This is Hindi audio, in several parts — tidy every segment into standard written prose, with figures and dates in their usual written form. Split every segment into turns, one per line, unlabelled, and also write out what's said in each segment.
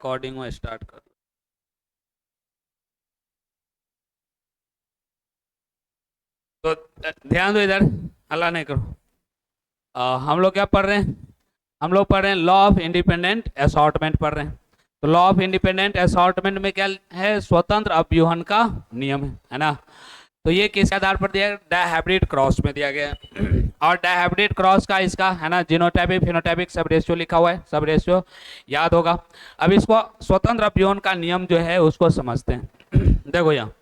रिकॉर्डिंग में स्टार्ट कर। तो ध्यान दो इधर, हल्ला नहीं करो। हम लोग क्या पढ़ रहे हैं? हम लोग पढ़ रहे हैं लॉ ऑफ इंडिपेंडेंट असॉर्टमेंट पढ़ रहे हैं। तो लॉ ऑफ इंडिपेंडेंट असॉर्टमेंट में क्या है? स्वतंत्र अपव्यूहन का नियम है ना। तो ये किस आधार पर दिया? डायहाइब्रिड क्रॉस में दिया गया है। और डायहाइब्रिड क्रॉस का इसका है ना जीनोटाइपिक फिनोटाइपिक सब रेशियो लिखा हुआ है, सब रेशियो याद होगा। अब इसको स्वतंत्र अपव्यूहन का नियम जो है उसको समझते हैं। देखो यहाँ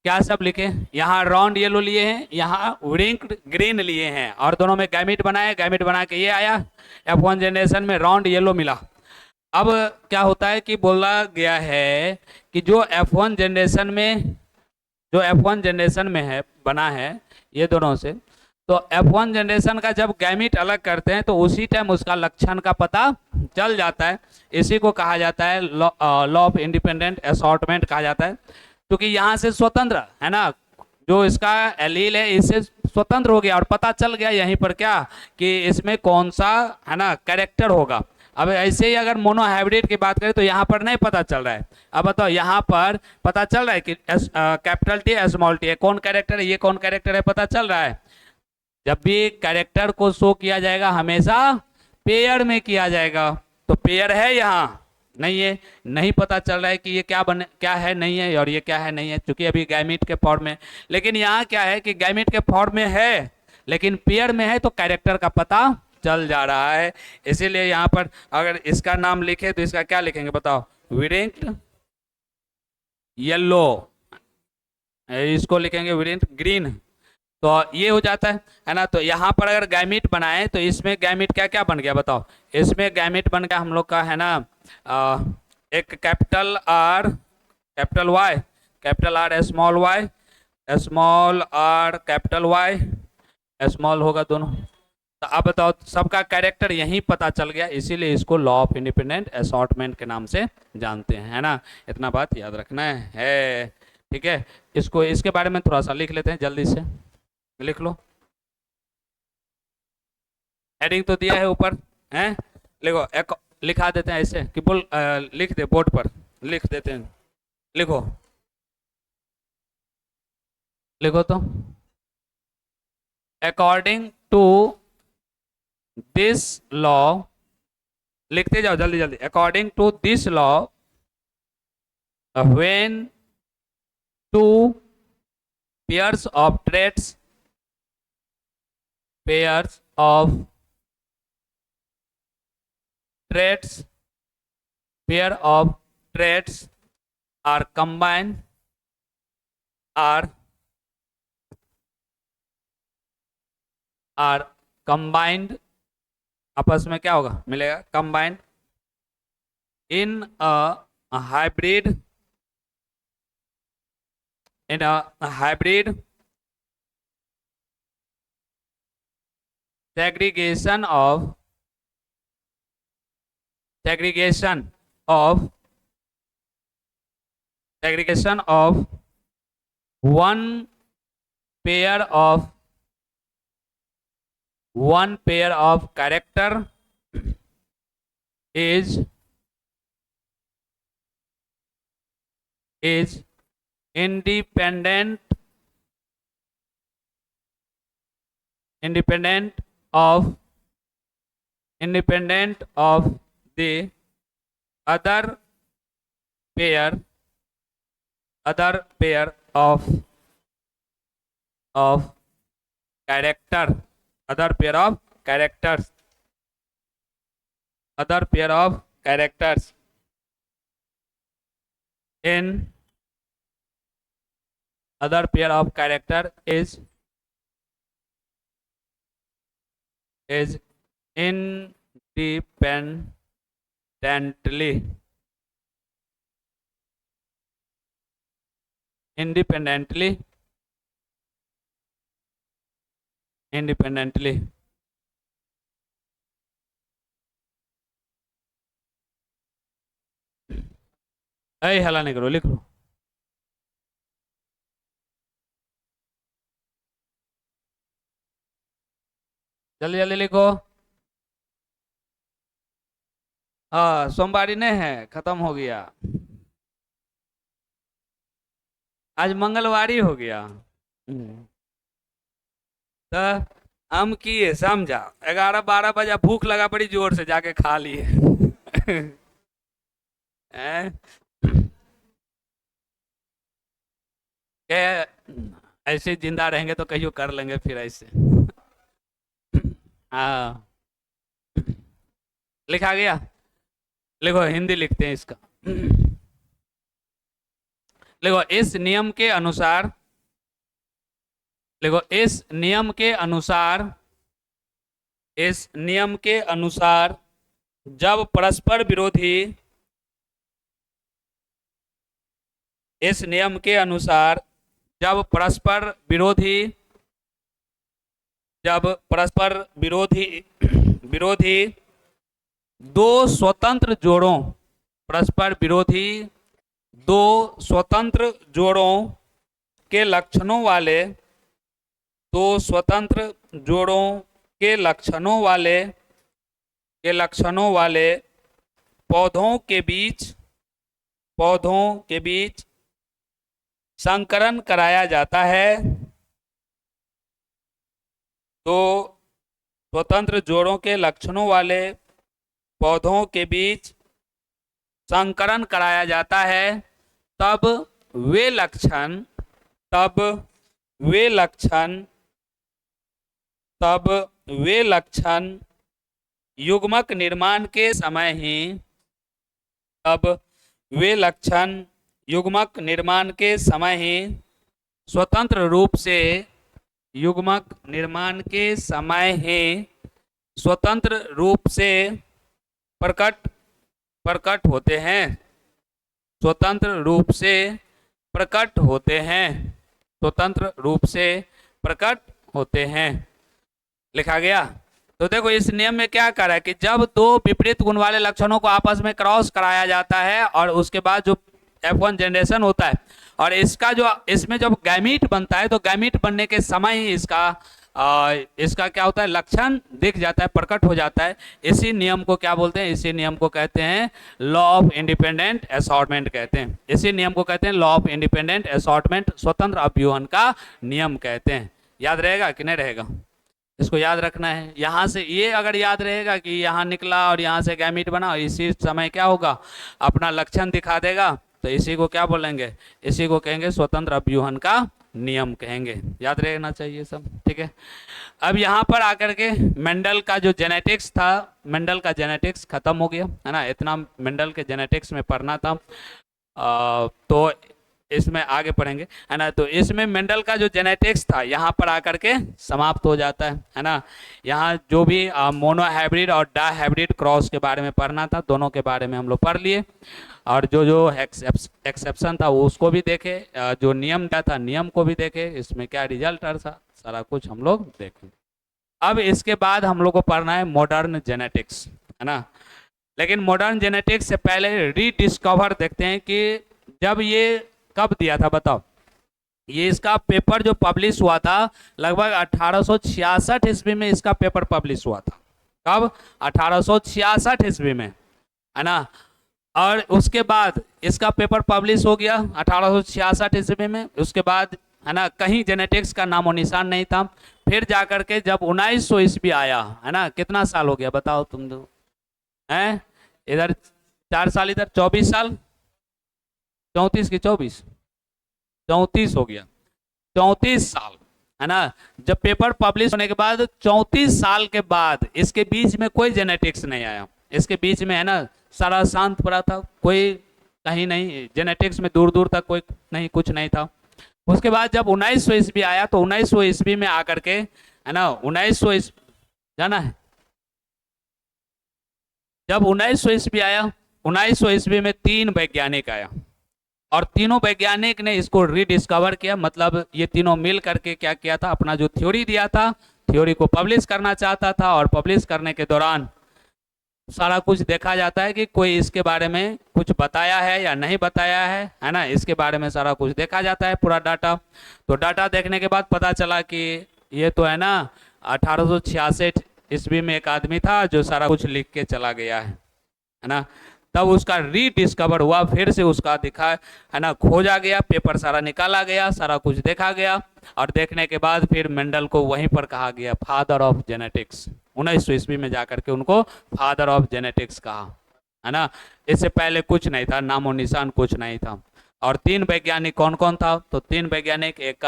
क्या सब लिखे, यहाँ राउंड येलो लिए हैं, यहाँ रिंक्ड ग्रीन लिए हैं, और दोनों में गैमिट बनाए, गैमिट बना के ये आया। F1 जनरेशन में राउंड येलो मिला। अब क्या होता है कि बोला गया है कि जो F1 जनरेशन में है बना है ये दोनों से, तो F1 जनरेशन का जब गैमिट अलग करते हैं तो उसी टाइम उसका लक्षण का पता चल जाता है। इसी को कहा जाता है लॉ ऑफ इंडिपेंडेंट असॉर्टमेंट कहा जाता है। क्योंकि यहाँ से स्वतंत्र है ना, जो इसका एलील है इससे स्वतंत्र हो गया और पता चल गया यहीं पर क्या कि इसमें कौन सा है ना कैरेक्टर होगा। अब ऐसे ही अगर मोनोहाइब्रिड की बात करें तो यहाँ पर नहीं पता चल रहा है। अब बताओ यहाँ पर पता चल रहा है कि कैपिटल टी स्मॉल टी है, कौन कैरेक्टर है, ये कौन कैरेक्टर है, पता चल रहा है। जब भी कैरेक्टर को शो किया जाएगा हमेशा पेयर में किया जाएगा। तो पेयर है यहाँ नहीं है, नहीं पता चल रहा है कि ये क्या है नहीं है, और ये क्या है नहीं है, क्योंकि अभी गैमिट के फॉर्म में। लेकिन यहाँ क्या है कि गैमिट के फॉर्म में है लेकिन पेयर में है, तो कैरेक्टर का पता चल जा रहा है। इसीलिए यहाँ पर अगर इसका नाम लिखे तो इसका क्या लिखेंगे बताओ? विरिंक्ड येलो, इसको लिखेंगे विरिंक्ड ग्रीन। तो ये हो जाता है ना। तो यहाँ पर अगर गैमिट बनाए तो इसमें गैमिट क्या क्या बन गया बताओ? इसमें गैमिट बन गया हम लोग का है ना आ, एक capital R capital Y, capital R small R capital Y, small होगा दोनों। तो अब बताओ सबका कैरेक्टर यहीं पता चल गया, इसीलिए इसको लॉ ऑफ इंडिपेंडेंट असॉर्टमेंट के नाम से जानते हैं, है ना। इतना बात याद रखना है। ठीक है, इसको इसके बारे में थोड़ा सा लिख लेते हैं, जल्दी से लिख लो। हेडिंग तो दिया है ऊपर, हैं? लिखो एक, लिखा देते हैं ऐसे कि बोल लिख दे बोर्ड पर, लिख देते हैं। लिखो, लिखो तो। अकॉर्डिंग टू दिस लॉ, लिखते जाओ जल्दी जल्दी। According to this law, when two pairs of traits, pairs of traits, pair of traits are combined, are are combined, आपस में क्या होगा मिलेगा? Combined in a hybrid, in a hybrid segregation of segregation of segregation of one pair of character is is independent independent of independent of the other pair of character, other pair of characters, other pair of characters in other pair of character is independently independently independently ऐ हला नहीं करो, लिख लो। जल्दी जल्दी लिखो। हाँ, सोमवारी नहीं है, खत्म हो गया। आज मंगलवारी हो गया। तो हम किए समझा, 11-12 बजे भूख लगा बड़ी जोर से, जाके खा लिए। हैं? के ऐसे जिंदा रहेंगे तो कहियो कर लेंगे फिर ऐसे। हाँ, लिखा गया। लिखो, हिंदी लिखते हैं इसका। देखो इस नियम के अनुसार, देखो इस नियम के अनुसार, इस नियम के अनुसार जब परस्पर विरोधी, इस नियम के अनुसार जब परस्पर विरोधी, जब परस्पर विरोधी विरोधी दो स्वतंत्र जोड़ों, परस्पर विरोधी दो स्वतंत्र जोड़ों के लक्षणों वाले, दो स्वतंत्र जोड़ों के लक्षणों वाले, के लक्षणों वाले पौधों के बीच, पौधों के बीच संकरण कराया जाता है। तो स्वतंत्र जोड़ों के लक्षणों वाले पौधों के बीच संकरण कराया जाता है, तब वे लक्षण, तब वे लक्षण, तब वे लक्षण युग्मक निर्माण के समय ही, तब वे लक्षण युग्मक निर्माण के समय ही स्वतंत्र रूप से, युग्मक निर्माण के समय ही स्वतंत्र रूप से प्रकट प्रकट होते हैं, स्वतंत्र रूप से प्रकट होते हैं, स्वतंत्र रूप से प्रकट होते हैं। लिखा गया। तो देखो इस नियम में क्या करा है कि जब दो विपरीत गुण वाले लक्षणों को आपस में क्रॉस कराया जाता है और उसके बाद जो F1 जनरेशन होता है, और इसका जो इसमें जब गैमीट बनता है तो गैमीट बनने के समय ही इसका क्या होता है, लक्षण दिख जाता है, प्रकट हो जाता है। इसी नियम को क्या बोलते हैं, इसी नियम को कहते हैं लॉ ऑफ इंडिपेंडेंट असॉर्टमेंट कहते हैं। इसी नियम को कहते हैं लॉ ऑफ इंडिपेंडेंट असॉर्टमेंट, स्वतंत्र अपव्यूहन का नियम कहते हैं। याद रहेगा कि नहीं रहेगा, इसको याद रखना है। यहाँ से ये अगर याद रहेगा कि यहाँ निकला और यहाँ से गैमीट बना, इसी समय क्या होगा, अपना लक्षण दिखा देगा, तो इसी को क्या बोलेंगे, इसी को कहेंगे स्वतंत्र अपव्यूहन का नियम कहेंगे। याद रहना चाहिए सब, ठीक है। अब यहाँ पर आकर के मेंडल का जो जेनेटिक्स था, मेंडल का जेनेटिक्स खत्म हो गया है ना, इतना मेंडल के जेनेटिक्स में पढ़ना था। तो इसमें आगे पढ़ेंगे है ना। तो इसमें मेंडल का जो जेनेटिक्स था यहाँ पर आकर के समाप्त हो जाता है ना। यहाँ जो भी मोनो हाइब्रिड और डा हाइब्रिड क्रॉस के बारे में पढ़ना था, दोनों के बारे में हम लोग पढ़ लिए, और जो जो एक्सेप्शन था वो उसको भी देखे, जो नियम क्या था नियम को भी देखे, इसमें क्या रिजल्ट था, सारा कुछ हम लोग देखें। अब इसके बाद हम लोग को पढ़ना है मॉडर्न जेनेटिक्स, है ना। लेकिन मॉडर्न जेनेटिक्स से पहले रीडिस्कवर देखते हैं कि जब ये कब दिया था, बताओ। ये इसका पेपर जो पब्लिश हुआ था लगभग 1866 ईस्वी में, इसका पेपर पब्लिश हुआ था। कब, 1866 ईस्वी में, है ना। और उसके बाद इसका पेपर पब्लिश हो गया 1866 ईस्वी में। उसके बाद है ना कहीं जेनेटिक्स का नामो निशान नहीं था। फिर जाकर के जब 1900 ईस्वी आया, है ना, कितना साल हो गया बताओ तुम दो, हैं, इधर 4 साल, इधर 24 साल, 34 की 24, 34 हो गया, 34 साल, है ना। जब पेपर पब्लिश होने के बाद 34 साल के बाद इसके बीच में कोई जेनेटिक्स नहीं आया, इसके बीच में है ना सारा शांत पड़ा था, कोई कहीं नहीं, जेनेटिक्स में दूर दूर तक कोई नहीं, कुछ नहीं था। उसके बाद जब 1900 ईस्वी आया तो 1900 ईस्वी में आकर के, है ना, 1900 ईस्वी जाना है, जब 1900 ईस्वी आया, 1900 ईस्वी में 3 वैज्ञानिक आया और तीनों वैज्ञानिक ने इसको रीडिस्कवर किया। मतलब ये तीनों मिल करके क्या किया था, अपना जो थ्योरी दिया था, थ्योरी को पब्लिश करना चाहता था, और पब्लिश करने के दौरान सारा कुछ देखा जाता है कि कोई इसके बारे में कुछ बताया है या नहीं बताया है ना, इसके बारे में सारा कुछ देखा जाता है, पूरा डाटा। तो डाटा देखने के बाद पता चला कि ये तो है ना 1866 ईस्वी में एक आदमी था जो सारा कुछ लिख के चला गया है। है ना। तब उसका रीडिस्कवर हुआ, फिर से उसका दिखा, है ना, खोजा गया, पेपर सारा निकाला गया, सारा कुछ देखा गया, और देखने के बाद फिर मेंडल को वहीं पर कहा गया फादर ऑफ जेनेटिक्स। 1900 ईस्वी में जाकर के उनको फादर ऑफ जेनेटिक्स कहा, है ना। इससे पहले कुछ नहीं था, नामो निशान कुछ नहीं था। और तीन वैज्ञानिक कौन कौन था, तो तीन वैज्ञानिक, एक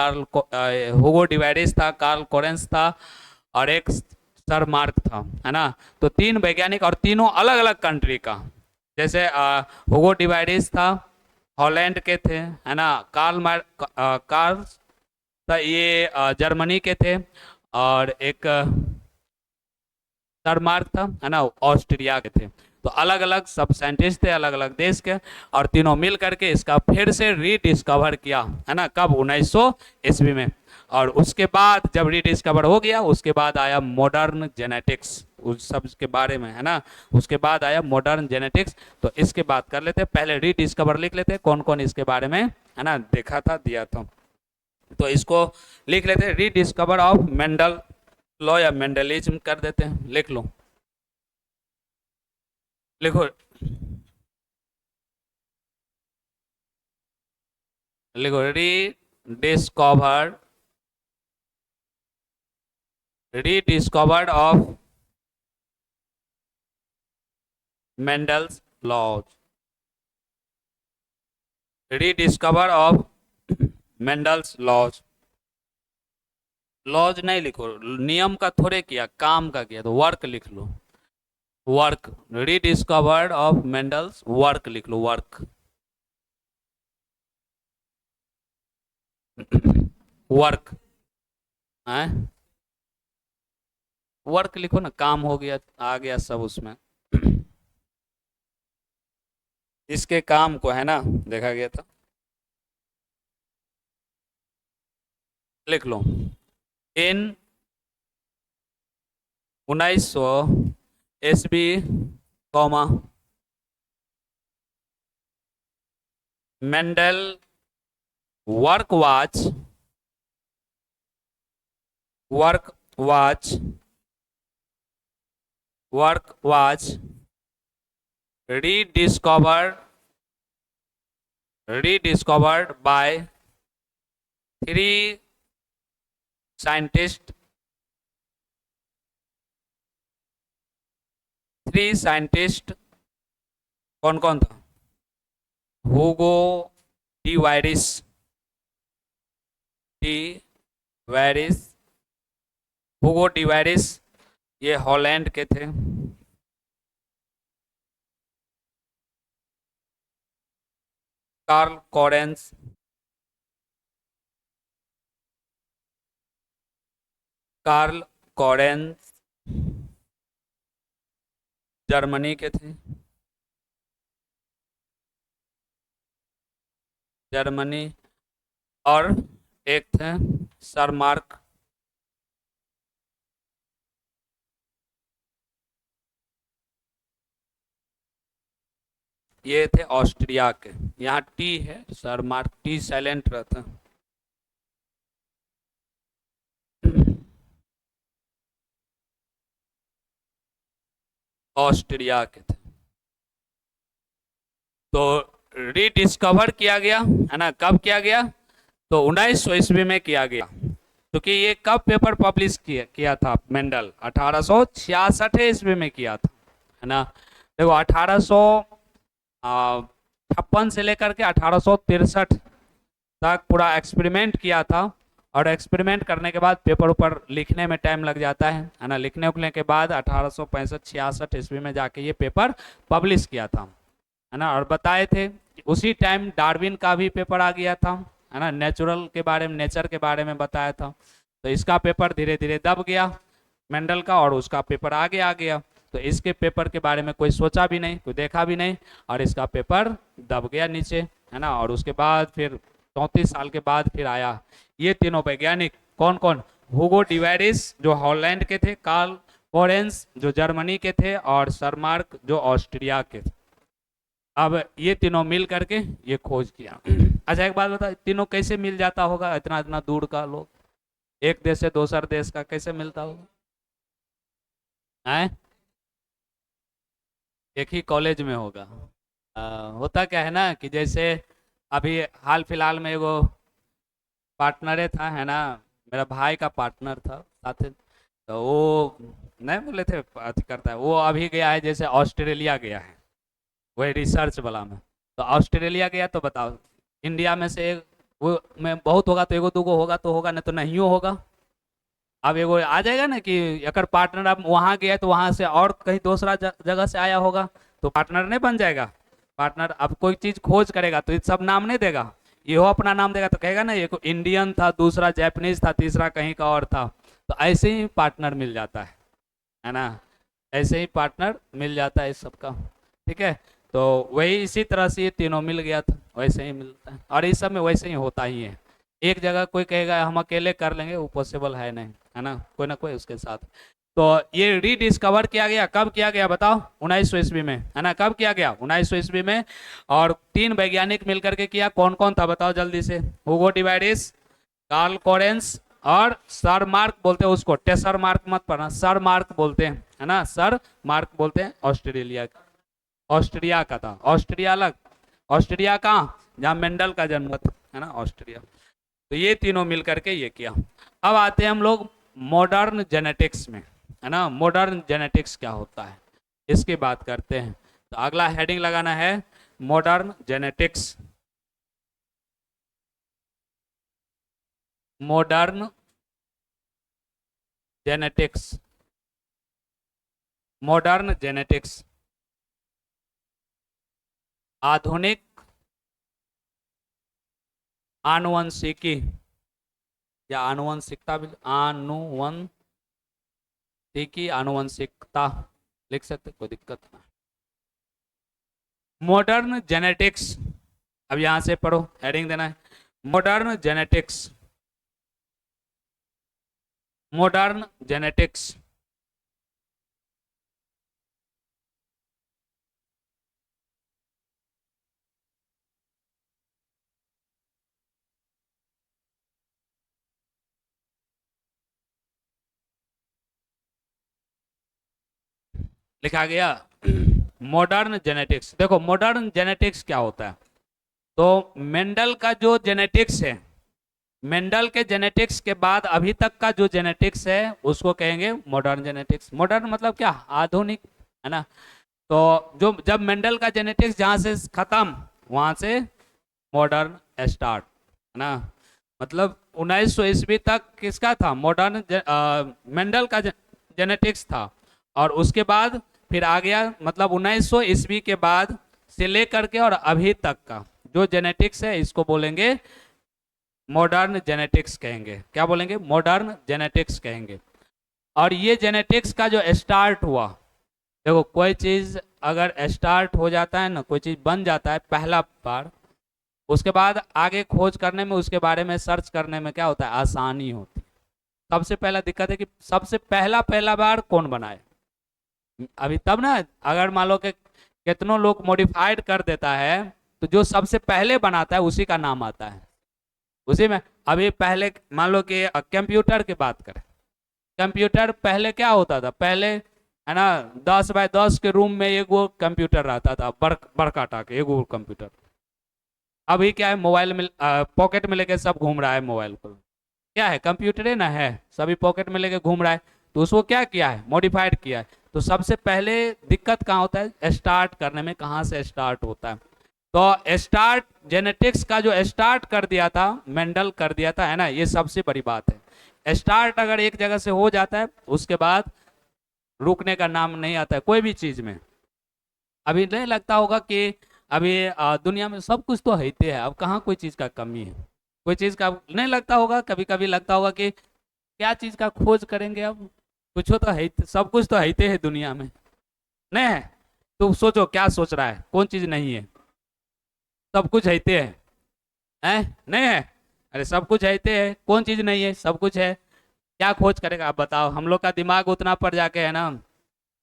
हुगो डिवाइडिस था, कार्ल कोरेंस था, और एक सर मार्क था, है ना। तो तीन वैज्ञानिक, और तीनों अलग अलग कंट्री का। जैसे हुगो डिवाइडिस था, हॉलैंड के थे, है ना। कार्ल था, ये जर्मनी के थे, और एक सर मार्क था, है ना, ऑस्ट्रिया के थे। तो अलग अलग सब साइंटिस्ट थे, अलग अलग देश के, और तीनों मिल करके इसका फिर से रीडिस्कवर किया, है ना, कब, 1900 ईस्वी में। और उसके बाद जब रीडिस्कवर हो गया, उसके बाद आया मॉडर्न जेनेटिक्स, उस सब के बारे में, है ना। उसके बाद आया मॉडर्न जेनेटिक्स। तो इसके बात कर लेते, पहले रीडिस्कवर लिख लेते, कौन कौन इसके बारे में, है ना, देखा था, दिया था। तो इसको लिख लेते, रीडिस्कवर ऑफ मेंडल लॉ, या मेंडलिज्म कर देते हैं, लिख लो, लिखो, लिखो, rediscovered of Mendel's laws, rediscover of Mendel's laws. Laws नहीं लिखो, नियम का थोड़े किया, काम का किया, तो वर्क लिख लो, work, rediscovered of Mendel's work लिख लो, वर्क। वर्क है, वर्क लिखो ना, काम हो गया, आ गया सब उसमें। इसके काम को, है ना, देखा गया था, लिख लो, इन 1900 ईस्वी, comma, Mendel work watch, work watch, work watch rediscovered rediscovered by three scientists, कौन कौन था, हुगो डिवाइडिस, डिवाइडिस, हुगो डिवाइडिस, ये हॉलैंड के थे, Carl Correns, Carl Correns Germany के थे, जर्मनी, और एक थे सर मार्क, ये थे ऑस्ट्रिया के। यहाँ टी है, सर मार्क, टी साइलेंट रहता, ऑस्ट्रिया के थे। तो रीडिस्कवर किया गया, है ना, कब किया गया, तो 1900 ईस्वी में किया गया। क्योंकि ये कब पेपर पब्लिश किया था मेंडल, 1866 ईस्वी में किया था, है ना। देखो 1856 से लेकर के 1863 तक पूरा एक्सपेरिमेंट किया था, और एक्सपेरिमेंट करने के बाद पेपर ऊपर लिखने में टाइम लग जाता है ना। लिखने उखने के बाद 1865-66 ईस्वी में जाके ये पेपर पब्लिश किया था, है ना। और बताए थे उसी टाइम डार्विन का भी पेपर आ गया था, है ना, नेचुरल के बारे में, नेचर के बारे में बताया था। तो इसका पेपर धीरे धीरे दब गया मेंडल का, और उसका पेपर आगे आ गया। तो इसके पेपर के बारे में कोई सोचा भी नहीं, कोई देखा भी नहीं, और इसका पेपर दब गया नीचे, है ना। और उसके बाद फिर 34 साल के बाद फिर आया ये तीनों वैज्ञानिक, कौन कौन, हुगो डिवाइडिस जो हॉलैंड के थे, कार्ल कोरेंस जो जर्मनी के थे, और सरमार्क जो ऑस्ट्रिया के थे। अब ये तीनों मिल करके ये खोज किया। अच्छा एक बात बता, तीनों कैसे मिल जाता होगा, इतना इतना दूर का लोग, एक देश से दूसर देश का कैसे मिलता होगा, है एक ही कॉलेज में होगा। होता क्या है ना कि जैसे अभी हाल फिलहाल में एगो पार्टनरे था, है ना, मेरा भाई का पार्टनर था साथ। तो वो नहीं बोले थे अथी करता है, वो अभी गया है जैसे ऑस्ट्रेलिया गया है, वही रिसर्च वाला में। तो ऑस्ट्रेलिया गया तो बताओ, इंडिया में से वो में बहुत होगा तो एगो दूगो होगा तो होगा, नहीं तो नहीं होगा। अब एगो आ जाएगा ना कि अगर पार्टनर अब वहाँ गया तो वहाँ से और कहीं दूसरा जगह से आया होगा, तो पार्टनर नहीं बन जाएगा। पार्टनर अब कोई चीज खोज करेगा तो ये सब नाम नहीं देगा, ये अपना नाम देगा तो कहेगा ना, एक इंडियन था, दूसरा जापानीज था, तीसरा कहीं का और था। तो ऐसे ही पार्टनर मिल जाता है ना, ऐसे ही पार्टनर मिल जाता है इस सबका। ठीक है, तो वही इसी तरह से ये तीनों मिल गया था, वैसे ही मिलता है, और इस सब में वैसे ही होता ही है। एक जगह कोई कहेगा हम अकेले कर लेंगे, वो पॉसिबल है नहीं, है ना कोई उसके साथ। तो ये रीडिस्कवर किया गया, कब किया गया बताओ? 1900 ईस्वी में, है ना। कब किया गया? 1900 ईस्वी में। और 3 वैज्ञानिक मिलकर के किया, कौन कौन था बताओ जल्दी से? हुगो डिवाइडिस, कार्ल कोरेंस, और सर मार्क बोलते हैं उसको, टेसर मार्क मत पढ़ना, सर मार्क बोलते हैं, है ना, सर मार्क बोलते हैं। ऑस्ट्रेलिया, ऑस्ट्रिया का था, ऑस्ट्रिया अलग, ऑस्ट्रिया कहाँ, जहाँ मेंडल का जन्म था, है ना, ऑस्ट्रिया। तो ये तीनों मिलकर के ये किया। अब आते हैं हम लोग मॉडर्न जेनेटिक्स में, है ना। मॉडर्न जेनेटिक्स क्या होता है इसकी बात करते हैं। तो अगला हेडिंग लगाना है modern genetics. Modern genetics, modern genetics, आधुनिक आनुवंशिकी, या आनुवंशिकता भी, आनुवंशिकी, आनुवंशिकता लिख सकते, कोई दिक्कत ना। मॉडर्न जेनेटिक्स, अब यहां से पढ़ो, हेडिंग देना है मॉडर्न जेनेटिक्स। मॉडर्न जेनेटिक्स, लिखा गया मॉडर्न जेनेटिक्स। देखो मॉडर्न जेनेटिक्स क्या होता है, तो मेंडल का जो जेनेटिक्स है, मेंडल के जेनेटिक्स के बाद अभी तक का जो जेनेटिक्स है उसको कहेंगे मॉडर्न जेनेटिक्स। मॉडर्न मतलब क्या? आधुनिक, है ना। तो जो जब मेंडल का जेनेटिक्स जहां से खत्म, वहां से मॉडर्न स्टार्ट, है ना। मतलब 1900 ईस्वी तक किसका था? मॉडर्न मेंडल का जेनेटिक्स था। और उसके बाद फिर आ गया, मतलब 1900 ईस्वी के बाद से लेकर के और अभी तक का जो जेनेटिक्स है इसको बोलेंगे मॉडर्न जेनेटिक्स कहेंगे। क्या बोलेंगे? मॉडर्न जेनेटिक्स कहेंगे। और ये जेनेटिक्स का जो स्टार्ट हुआ, देखो कोई चीज अगर स्टार्ट हो जाता है ना, कोई चीज बन जाता है पहला बार, उसके बाद आगे खोज करने में, उसके बारे में सर्च करने में क्या होता है? आसानी होती है। सबसे पहला दिक्कत है कि सबसे पहला पहला बार कौन बनाए, अभी तब ना। अगर मान लो कि कितनों लोग मॉडिफाइड कर देता है, तो जो सबसे पहले बनाता है उसी का नाम आता है उसी में। अभी पहले मान लो कि कंप्यूटर की बात करें, कंप्यूटर पहले क्या होता था? पहले, है ना, 10 बाय 10 के रूम में एगो कंप्यूटर रहता था, बड़का टाके एगो कंप्यूटर। अभी क्या है? मोबाइल में पॉकेट में लेके सब घूम रहा है मोबाइल को, क्या है? कंप्यूटर है ना, है, सभी पॉकेट में लेके घूम रहा है। तो उसको क्या किया है? मॉडिफाइड किया है। तो सबसे पहले दिक्कत कहाँ होता है? स्टार्ट करने में, कहाँ से स्टार्ट होता है? तो स्टार्ट जेनेटिक्स का जो स्टार्ट कर दिया था, मेंडल कर दिया था, है ना, ये सबसे बड़ी बात है। स्टार्ट अगर एक जगह से हो जाता है, उसके बाद रुकने का नाम नहीं आता है कोई भी चीज में। अभी नहीं लगता होगा कि अभी दुनिया में सब कुछ तो होते हैं, अब कहाँ कोई चीज का कमी है? कोई चीज का नहीं लगता होगा? कभी कभी लगता होगा कि क्या चीज का खोज करेंगे, अब कुछ तो है, सब कुछ तो होते हैं दुनिया में, नहीं है? तो सोचो क्या सोच रहा है, कौन चीज नहीं है? सब कुछ होते हैं, नहीं है? अरे सब कुछ होते हैं, कौन चीज नहीं है? सब कुछ है। क्या खोज करेगा आप बताओ? हम लोग का दिमाग उतना पर जाके, है ना,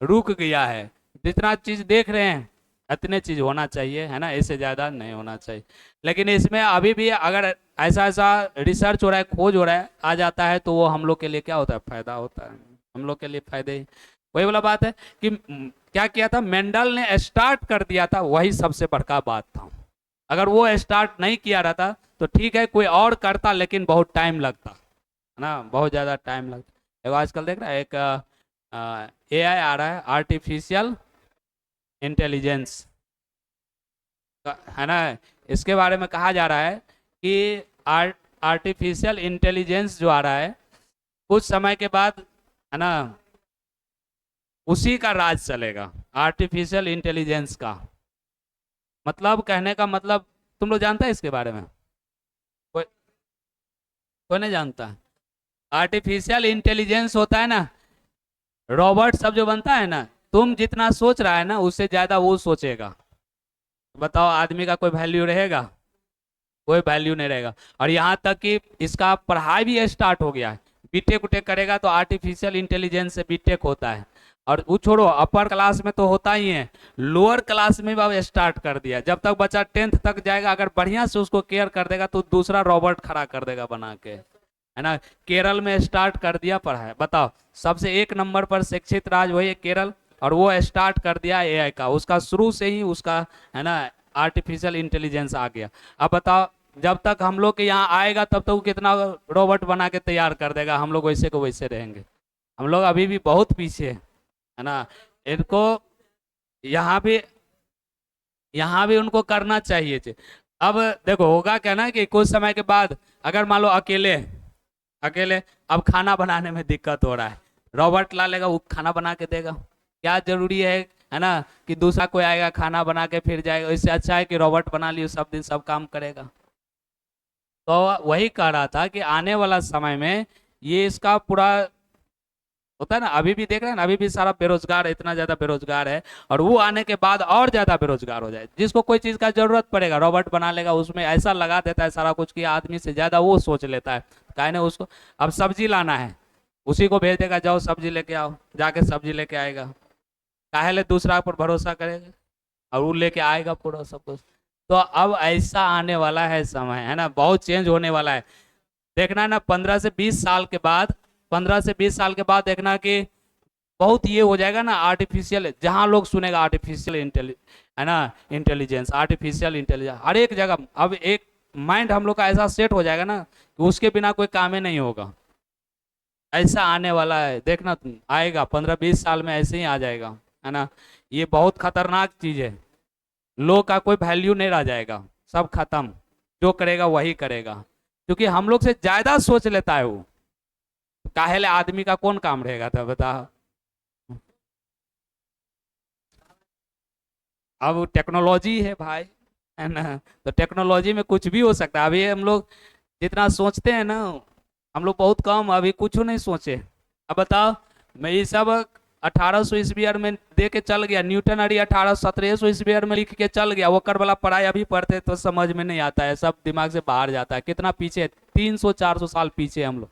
रुक गया है। जितना चीज देख रहे हैं इतने चीज होना चाहिए, है ना, इससे ज्यादा नहीं होना चाहिए। लेकिन इसमें अभी भी अगर ऐसा ऐसा रिसर्च हो रहा है, खोज हो रहा है, आ जाता है, तो वो हम लोग के लिए क्या होता है? फायदा होता है, हम लोग के लिए फायदे ही। वही वाला बात है कि क्या किया था, मेंडल ने स्टार्ट कर दिया था, वही सबसे बड़का बात था। अगर वो स्टार्ट नहीं किया रहता तो ठीक है, कोई और करता, लेकिन बहुत टाइम लगता है ना, बहुत ज़्यादा टाइम लगता है। आजकल देख रहा है एक एआई आ रहा है, आर्टिफिशियल इंटेलिजेंस, है ना। इसके बारे में कहा जा रहा है कि आर्टिफिशियल इंटेलिजेंस जो आ रहा है, कुछ समय के बाद, है ना, उसी का राज चलेगा, आर्टिफिशियल इंटेलिजेंस का। मतलब कहने का मतलब, तुम लोग जानते हैं इसके बारे में? कोई कोई नहीं जानता। आर्टिफिशियल इंटेलिजेंस होता है ना, रॉबर्ट सब जो बनता है ना, तुम जितना सोच रहा है ना, उससे ज्यादा वो सोचेगा। बताओ, आदमी का कोई वैल्यू रहेगा? कोई वैल्यू नहीं रहेगा। और यहाँ तक कि इसका पढ़ाई भी स्टार्ट हो गया है। बीटेक उटेक करेगा तो आर्टिफिशियल इंटेलिजेंस से बीटेक होता है। और वो छोड़ो, अपर क्लास में तो होता ही है, लोअर क्लास में भी अब स्टार्ट कर दिया। जब तक बच्चा 10th तक जाएगा, अगर बढ़िया से उसको केयर कर देगा तो दूसरा रॉबर्ट खड़ा कर देगा बना के, है ना। केरल में स्टार्ट कर दिया पढ़ाई। बताओ, सबसे 1 नंबर पर शिक्षित राज्य वही है केरल, और वो स्टार्ट कर दिया एआई का। उसका शुरू से ही उसका, है ना, आर्टिफिशियल इंटेलिजेंस आ गया। अब बताओ, जब तक हम लोग के यहाँ आएगा तब तक वो कितना रोबोट बना के तैयार कर देगा, हम लोग वैसे को वैसे रहेंगे। हम लोग अभी भी बहुत पीछे है ना। इनको यहाँ भी उनको करना चाहिए थे। अब देखो होगा क्या ना, कि कुछ समय के बाद अगर मान लो अकेले अकेले अब खाना बनाने में दिक्कत हो रहा है, रॉबर्ट ला लेगा, वो खाना बना के देगा। क्या जरूरी है ना, कि दूसरा कोई आएगा खाना बना के फिर जाएगा? इससे अच्छा है कि रॉबर्ट बना लियो, सब दिन सब काम करेगा। तो वही कह रहा था कि आने वाला समय में ये इसका पूरा होता है ना। अभी भी देख रहे हैं ना, अभी भी सारा बेरोजगार है, इतना ज्यादा बेरोजगार है। और वो आने के बाद और ज्यादा बेरोजगार हो जाए। जिसको कोई चीज का जरूरत पड़ेगा, रॉबर्ट बना लेगा, उसमें ऐसा लगा देता है सारा कुछ कि आदमी से ज्यादा वो सोच लेता है। काहे ने उसको, अब सब्जी लाना है, उसी को भेज देगा, जाओ सब्जी लेके आओ, जाके सब्जी लेके आएगा। काहे ले दूसरा पर भरोसा करेगा, और वो लेके आएगा पूरा सब कुछ। तो अब ऐसा आने वाला है समय, है ना, बहुत चेंज होने वाला है। देखना ना, 15 से 20 साल के बाद, 15 से 20 साल के बाद देखना कि बहुत ये हो जाएगा ना, आर्टिफिशियल, जहां लोग सुनेगा आर्टिफिशियल है ना, इंटेलिजेंस, आर्टिफिशियल इंटेलिजेंस हर एक जगह। अब एक माइंड हम लोग का ऐसा सेट हो जाएगा ना कि उसके बिना कोई काम ही नहीं होगा। ऐसा आने वाला है, देखना तुम, आएगा 15-20 साल में ऐसे ही आ जाएगा, है ना। ये बहुत खतरनाक चीज है। लोग का कोई वैल्यू नहीं रह जाएगा, सब खत्म। जो करेगा वही करेगा, क्योंकि हम लोग से ज्यादा सोच लेता है वो। काहेले आदमी का कौन काम रहेगा था, बता। अब टेक्नोलॉजी है भाई, है ना। तो टेक्नोलॉजी में कुछ भी हो सकता है। अभी हम लोग जितना सोचते हैं ना, हम लोग बहुत कम, अभी कुछ नहीं सोचे। अब बताओ, मैं ये सब 1800 ईस्वी में दे के चल गया, न्यूटन अड़ी 1700 ईस्वी में लिख के चल गया। वकर वाला पढ़ाई अभी पढ़ते तो समझ में नहीं आता है, सब दिमाग से बाहर जाता है। कितना पीछे, 300-400 साल पीछे हम लोग,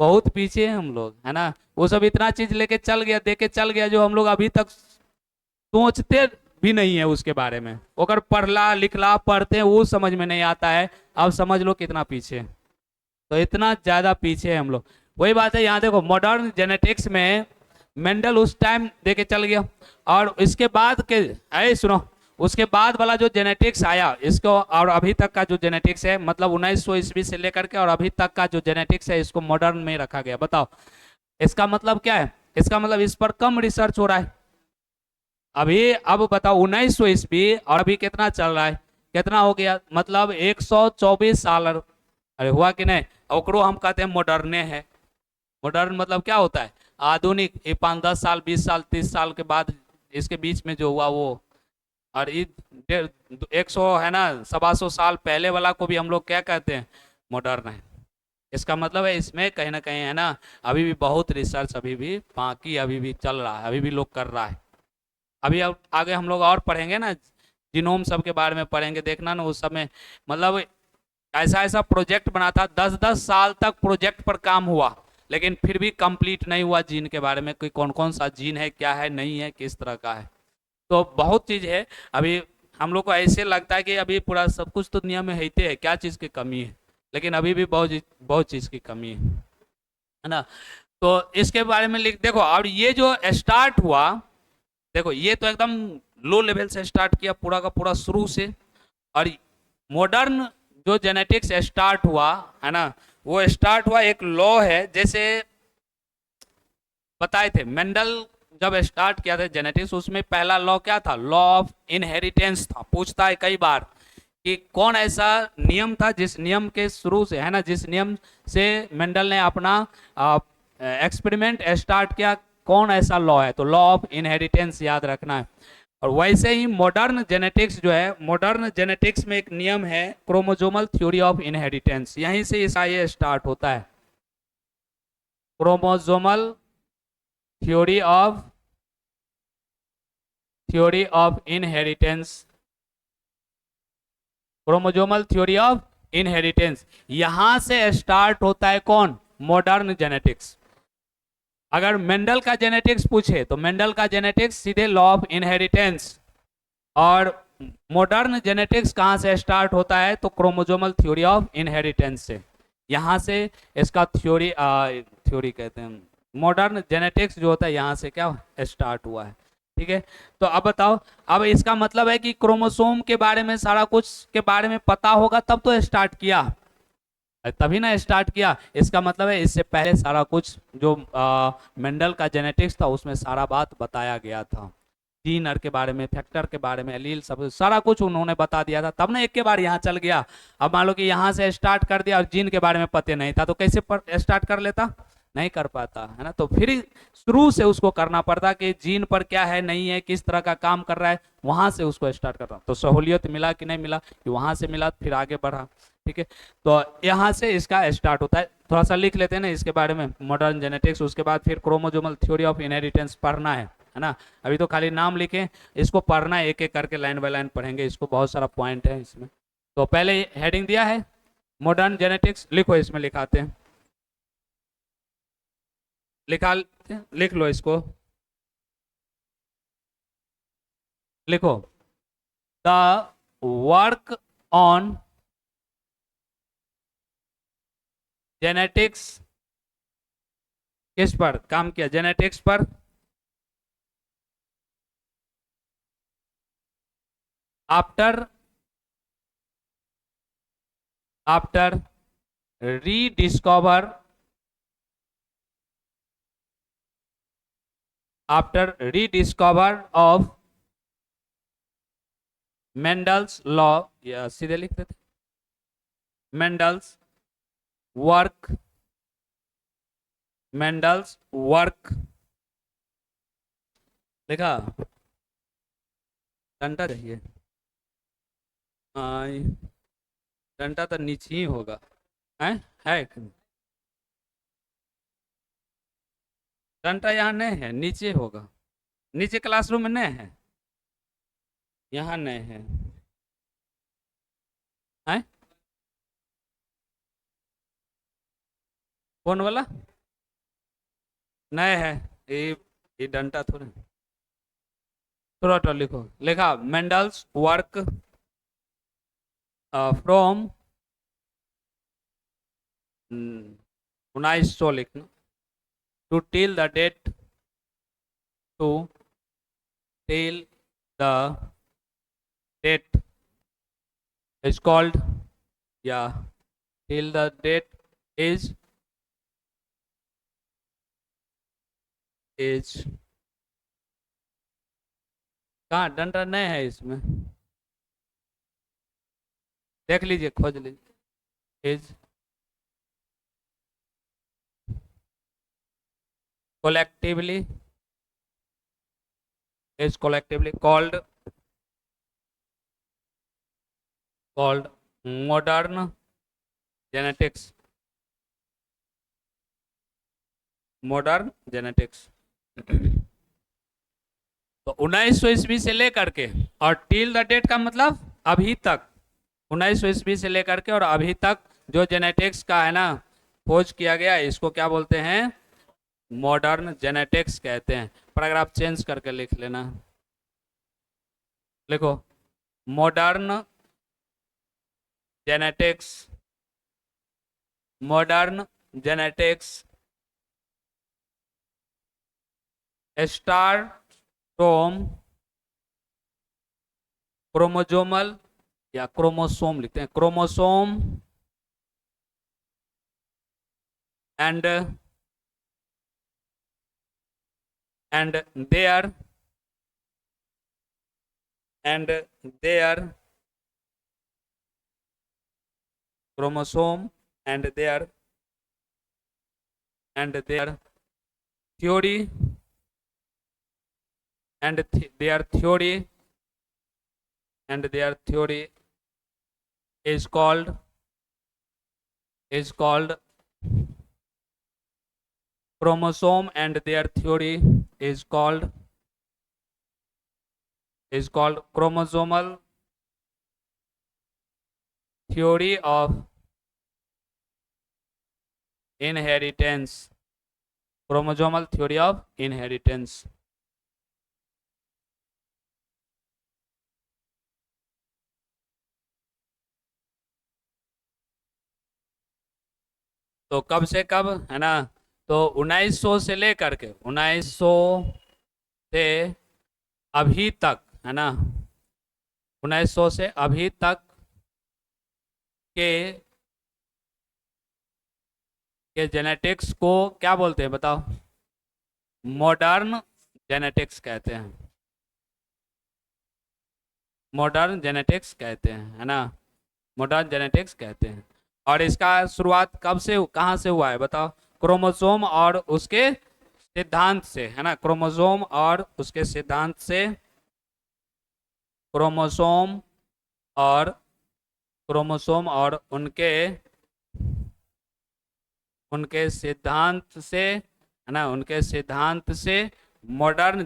बहुत पीछे हैं हम लोग, है ना। वो सब इतना चीज लेके चल गया, दे के चल गया, जो हम लोग अभी तक सोचते भी नहीं है उसके बारे में। अगर पढ़ला लिखला पढ़ते हैं, वो समझ में नहीं आता है। अब समझ लो कितना पीछे। तो इतना ज्यादा पीछे है हम लोग। वही बात है, यहाँ देखो मॉडर्न जेनेटिक्स में मेंडल उस टाइम देके चल गया। और इसके बाद के, ऐ सुनो, उसके बाद वाला जो जेनेटिक्स आया इसको, और अभी तक का जो जेनेटिक्स है, मतलब 1900 ईस्वी से लेकर के और अभी तक का जो जेनेटिक्स है, इसको मॉडर्न में रखा गया। बताओ इसका मतलब क्या है? इसका मतलब इस पर कम रिसर्च हो रहा है अभी। अब बताओ 1900 ईस्वी और अभी कितना चल रहा है, कितना हो गया? मतलब 124 साल। अरे हुआ कि नहीं? ओकरो हम कहते हैं मॉडर्ने है। मॉडर्न मतलब क्या होता है? आधुनिक। ये 5-10 साल 20 साल 30 साल के बाद इसके बीच में जो हुआ वो। और ये 100 है ना, 125 साल पहले वाला को भी हम लोग क्या कहते हैं? मॉडर्न है। इसका मतलब है इसमें कहीं ना कहीं, है ना, अभी भी बहुत रिसर्च अभी भी बाकी, अभी भी चल रहा है, अभी भी लोग कर रहा है। अभी अब आगे हम लोग और पढ़ेंगे ना, जीनोम सब के बारे में पढ़ेंगे, देखना ना उस समय। मतलब ऐसा ऐसा प्रोजेक्ट बना था, 10-10 साल तक प्रोजेक्ट पर काम हुआ, लेकिन फिर भी कंप्लीट नहीं हुआ जीन के बारे में, कि कौन कौन सा जीन है, क्या है, नहीं है, किस तरह का है। तो बहुत चीज है अभी। हम लोग को ऐसे लगता है कि अभी पूरा सब कुछ तो दुनिया में है, क्या चीज की कमी है, लेकिन अभी भी बहुत बहुत चीज की कमी है ना। तो इसके बारे में लिख देखो। और ये जो स्टार्ट हुआ, देखो ये तो एकदम लो लेवल से स्टार्ट किया पूरा का पूरा शुरू से। और मॉडर्न जो जेनेटिक्स स्टार्ट हुआ है ना, वो स्टार्ट हुआ एक लॉ है, जैसे बताए थे मेंडल जब स्टार्ट किया था जेनेटिक्स, उसमें पहला लॉ क्या था? लॉ ऑफ इनहेरिटेंस था। पूछता है कई बार कि कौन ऐसा नियम था जिस नियम के शुरू से, है ना, जिस नियम से मेंडल ने अपना एक्सपेरिमेंट स्टार्ट किया, कौन ऐसा लॉ है? तो लॉ ऑफ इनहेरिटेंस याद रखना है। और वैसे ही मॉडर्न जेनेटिक्स जो है, मॉडर्न जेनेटिक्स में एक नियम है क्रोमोजोमल थ्योरी ऑफ इनहेरिटेंस, यहीं से इसका ये स्टार्ट होता है। Chromosomal theory of inheritance, chromosomal theory of inheritance, यहां से स्टार्ट होता है कौन? Modern genetics. अगर मेंडल का जेनेटिक्स पूछे तो मेंडल का जेनेटिक्स सीधे लॉ ऑफ इनहेरिटेंस। और मॉडर्न जेनेटिक्स कहां से स्टार्ट होता है? तो क्रोमोजोमल थ्योरी ऑफ इनहेरिटेंस से। यहां से इसका थ्योरी कहते हैं, मॉडर्न जेनेटिक्स जो होता है यहां से क्या स्टार्ट हुआ है। ठीक है, तो अब बताओ, अब इसका मतलब है कि क्रोमोसोम के बारे में सारा कुछ के बारे में पता होगा तब तो स्टार्ट किया, तभी ना स्टार्ट किया। इसका मतलब है इससे पहले सारा कुछ जो मेंडल का जेनेटिक्स था उसमें सारा बात बताया गया था, जीन के बारे में, फैक्टर के बारे में, एलील, सब सारा कुछ उन्होंने बता दिया था, तब ना एक के बार यहाँ चल गया। अब मान लो कि यहाँ से स्टार्ट कर दिया और जीन के बारे में पता नहीं था, तो कैसे स्टार्ट कर लेता? नहीं कर पाता, है ना। तो फिर शुरू से उसको करना पड़ता कि जीन पर क्या है, नहीं है, किस तरह का काम कर रहा है, वहां से उसको स्टार्ट करना। तो सहूलियत मिला कि नहीं मिला? कि वहां से मिला, फिर आगे बढ़ा। ठीक है, तो यहाँ से इसका स्टार्ट होता है। थोड़ा सा लिख लेते हैं ना इसके बारे में, मॉडर्न जेनेटिक्स, उसके बाद फिर क्रोमोजोमल थ्योरी ऑफ इनहेरिटेंस पढ़ना है ना। अभी तो खाली नाम लिखे, इसको पढ़ना है, एक एक करके लाइन बाय लाइन पढ़ेंगे, इसको बहुत सारा पॉइंट है इसमें। तो पहले हेडिंग दिया है मॉडर्न जेनेटिक्स, लिखो, इसमें लिखाते हैं, लिख लो इसको, लिखो, द वर्क ऑन जेनेटिक्स, किस पर काम किया? जेनेटिक्स पर, after after rediscover after rediscover of Mendel's law, या सीधे लिख देते, मेंडल्स वर्क, मेंडल्स वर्क, देखा? डंडा चाहिए, हाँ, डंडा तो नीचे ही होगा, है डंडा यहाँ नहीं है, नीचे होगा, नीचे क्लासरूम में नहीं है, यहाँ नहीं है, है कौन वाला? नहीं है, ये डंडा थोड़ा, थोड़ा लिखो, लिखा मेंडल्स वर्क फ्रॉम 1900 लिखना, to till the date, to till the date is called, yeah, till the date is कहाँ? डंडा नहीं है इसमें, देख लीजिए, खोज लीजिए, is collectively is collectively called modern genetics, modern genetics। तो 1900 ईस्वी से लेकर के, और टिल द डेट का मतलब अभी तक, 1900 ईस्वी से लेकर के और अभी तक जो जेनेटिक्स का है ना खोज किया गया, इसको क्या बोलते हैं? मॉडर्न जेनेटिक्स कहते हैं। पैराग्राफ चेंज करके लिख लेना, लिखो मॉडर्न जेनेटिक्स, मॉडर्न जेनेटिक्स एस्टार्टोम, क्रोमोजोमल या क्रोमोसोम लिखते हैं, chromosome and there and their chromosome and their theory and their theory is called chromosome and their theory is called chromosomal theory of inheritance, chromosomal theory of inheritance. तो कब से कब है ना, तो 1900 से लेकर के 1900 से अभी तक है ना, 1900 से अभी तक के जेनेटिक्स को क्या बोलते हैं बताओ? मॉडर्न जेनेटिक्स कहते हैं, मॉडर्न जेनेटिक्स कहते हैं, है ना, मॉडर्न जेनेटिक्स कहते हैं। और इसका शुरुआत कब से, कहाँ से हुआ है बताओ? क्रोमोसोम और उसके सिद्धांत से, है ना, क्रोमोसोम और उसके सिद्धांत से, क्रोमोसोम और उनके सिद्धांत से, है ना, उनके सिद्धांत से मॉडर्न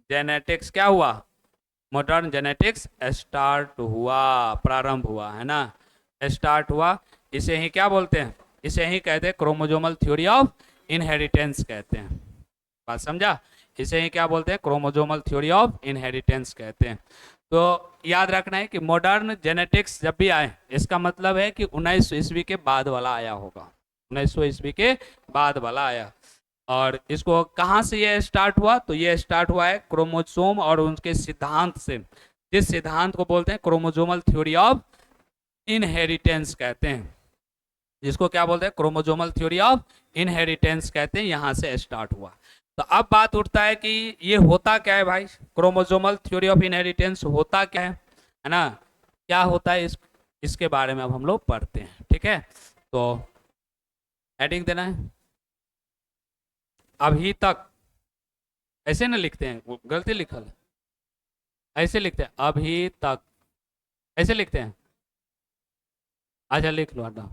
जेनेटिक्स क्या हुआ? मॉडर्न जेनेटिक्स स्टार्ट हुआ, प्रारंभ हुआ, है ना, स्टार्ट हुआ। इसे ही क्या बोलते हैं? इसे ही कहते हैं क्रोमोजोमल थ्योरी ऑफ इनहेरिटेंस कहते हैं। बात समझा? इसे ही क्या बोलते हैं? क्रोमोजोमल थ्योरी ऑफ इनहेरिटेंस कहते हैं। तो याद रखना है कि मॉडर्न जेनेटिक्स जब भी आए, इसका मतलब है कि 1900 ईस्वी के बाद वाला आया होगा, 1900 ईस्वी के बाद वाला आया। और इसको कहाँ से ये स्टार्ट हुआ? तो ये स्टार्ट हुआ है क्रोमोसोम और उनके सिद्धांत से, जिस सिद्धांत को बोलते हैं क्रोमोजोमल थ्योरी ऑफ इनहेरिटेंस कहते हैं, जिसको क्या बोलते हैं? क्रोमोजोमल थ्योरी ऑफ इनहेरिटेंस कहते हैं, यहां से स्टार्ट हुआ। तो अब बात उठता है कि ये होता क्या है भाई? क्रोमोजोमल थ्योरी ऑफ इनहेरिटेंस होता क्या है ना, क्या होता है इसके बारे में अब हम लोग पढ़ते हैं, ठीक है? तो हेडिंग देना है अभी तक, ऐसे ना लिखते हैं, वो गलती लिखल है, ऐसे लिखते हैं अभी तक, ऐसे लिखते हैं। अच्छा लिख लो हटा।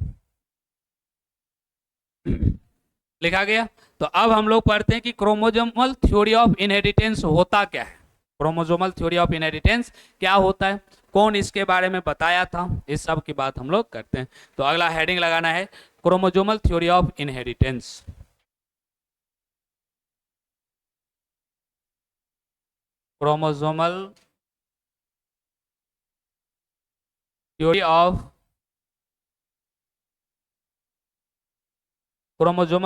लिखा गया। तो अब हम लोग पढ़ते हैं कि क्रोमोजोमल थ्योरी ऑफ इनहेरिटेंस होता क्या है, क्रोमोजोमल थ्योरी ऑफ इनहेरिटेंस क्या होता है, कौन इसके बारे में बताया था, इस सब की बात हम लोग करते हैं। तो अगला हेडिंग लगाना है chromosomal theory of inheritance. Chromosomal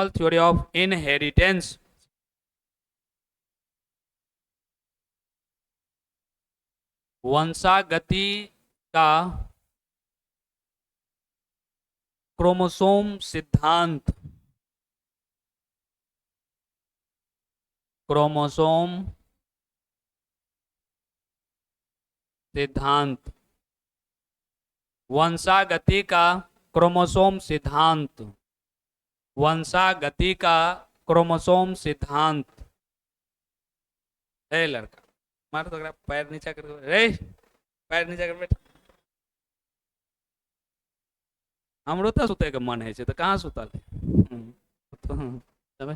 theory of inheritance. वंशागति का क्रोमोसोम सिद्धांत, क्रोमोसोम सिद्धांत, वंशागति का क्रोमोसोम सिद्धांत, वंशागति का क्रोमोसोम सिद्धांत। ए लड़का मार तो पैर नीचा कर, रे पैर नीचा कर बैठ। हमरो तो सुते के मन है तो कहाँ सुतल है?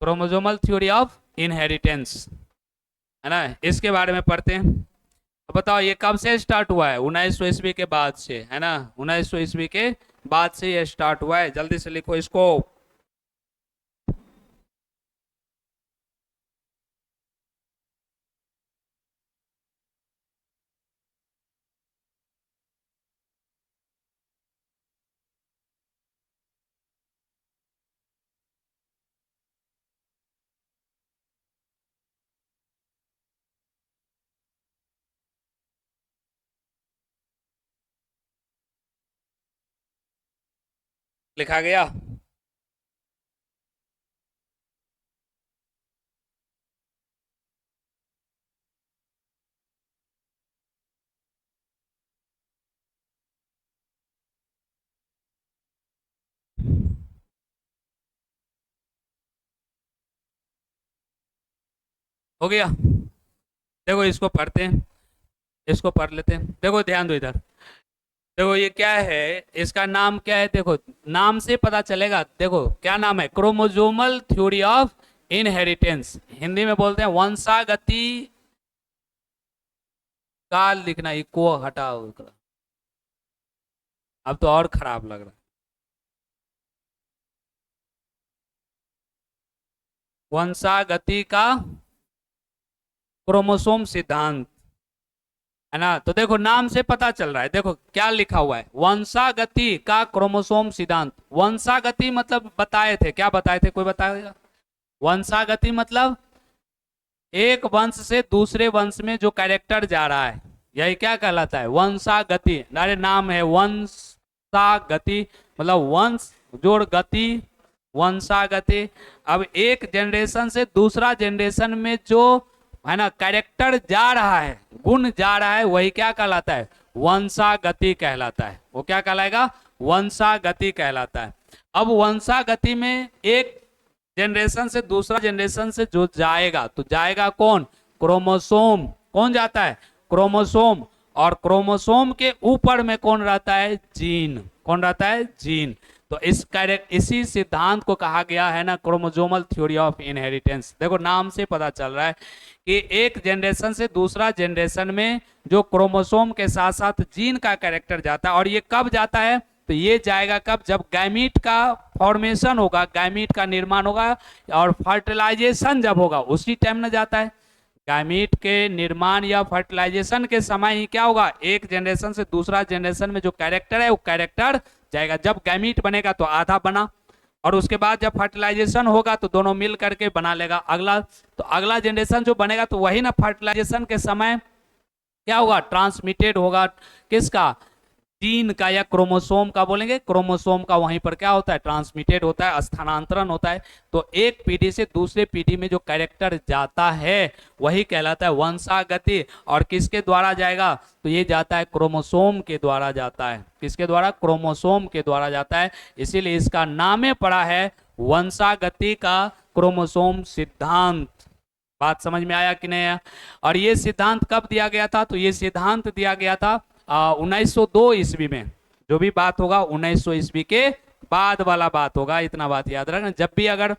क्रोमोसोमल थ्योरी ऑफ इनहेरिटेंस, है ना, इसके बारे में पढ़ते हैं। अब बताओ ये कब से स्टार्ट हुआ है? 1900 ईस्वी के बाद से, है ना, 1900 ईस्वी के बाद से ये स्टार्ट हुआ है। जल्दी से लिखो इसको। लिखा गया। हो गया। देखो इसको पढ़ते हैं, इसको पढ़ लेते हैं। देखो ध्यान दो इधर। देखो ये क्या है, इसका नाम क्या है, देखो नाम से पता चलेगा। देखो क्या नाम है, chromosomal theory of inheritance. Hindi में बोलते हैं वंशागति का लिखना, इको हटाओ, अब तो और खराब लग रहा है। वंशागति का क्रोमोसोम सिद्धांत, है ना। तो देखो नाम से पता चल रहा है, देखो क्या लिखा हुआ है, वंशागति का क्रोमोसोम सिद्धांत। वंशागति मतलब बताए थे, क्या बताए थे, कोई बताएगा? वंशागति मतलब एक वंश से दूसरे वंश में जो कैरेक्टर जा रहा है, यही क्या कहलाता है, वंशागति। अरे नाम है वंशागति, मतलब वंश जोड़ गति, वंशागति। अब एक जनरेशन से दूसरा जनरेशन में जो है ना कैरेक्टर जा रहा है, गुण जा रहा है, वही क्या कहलाता है, वंशागति कहलाता है। वो क्या कहलाएगा, वंशागति कहलाता है। अब वंशागति में एक जनरेशन से दूसरा जनरेशन से जो जाएगा, तो जाएगा कौन, क्रोमोसोम। कौन जाता है, क्रोमोसोम। और क्रोमोसोम के ऊपर में कौन रहता है, जीन। कौन रहता है, जीन। तो इसी सिद्धांत को कहा गया है ना क्रोमोजोमल थ्योरी ऑफ इनहेरिटेंस। देखो नाम से पता चल रहा है कि एक जनरेशन से दूसरा जनरेशन में जो क्रोमोसोम के साथ साथ जीन का कैरेक्टर जाता है। और ये कब जाता है, तो ये जाएगा कब, जब गैमीट का फॉर्मेशन होगा, गैमीट का निर्माण होगा और फर्टिलाइजेशन जब होगा, उसी टाइम न जाता है। गैमीट के निर्माण या फर्टिलाइजेशन के समय ही क्या होगा, एक जनरेशन से दूसरा जनरेशन में जो कैरेक्टर है वो कैरेक्टर जाएगा। जब गैमीट बनेगा तो आधा बना, और उसके बाद जब फर्टिलाइजेशन होगा तो दोनों मिल करके बना लेगा अगला। तो अगला जनरेशन जो बनेगा तो वही ना फर्टिलाइजेशन के समय क्या होगा, ट्रांसमिटेड होगा, किसका, जीन का या क्रोमोसोम का बोलेंगे, क्रोमोसोम का वहीं पर क्या होता है, ट्रांसमिटेड होता है, स्थानांतरण होता है। तो एक पीढ़ी से दूसरे पीढ़ी में जो कैरेक्टर जाता है वही कहलाता है वंशागति। और किसके द्वारा जाएगा, तो ये जाता है क्रोमोसोम के द्वारा जाता है। किसके द्वारा, क्रोमोसोम के द्वारा जाता है। इसीलिए इसका नाम पड़ा है वंशागति का क्रोमोसोम सिद्धांत। बात समझ में आया कि नहीं आया? और ये सिद्धांत कब दिया गया था, तो ये सिद्धांत दिया गया था 1902 ईस्वी में। जो भी बात होगा 1900 ईस्वी के बाद वाला बात होगा, इतना बात याद रखना। जब भी अगर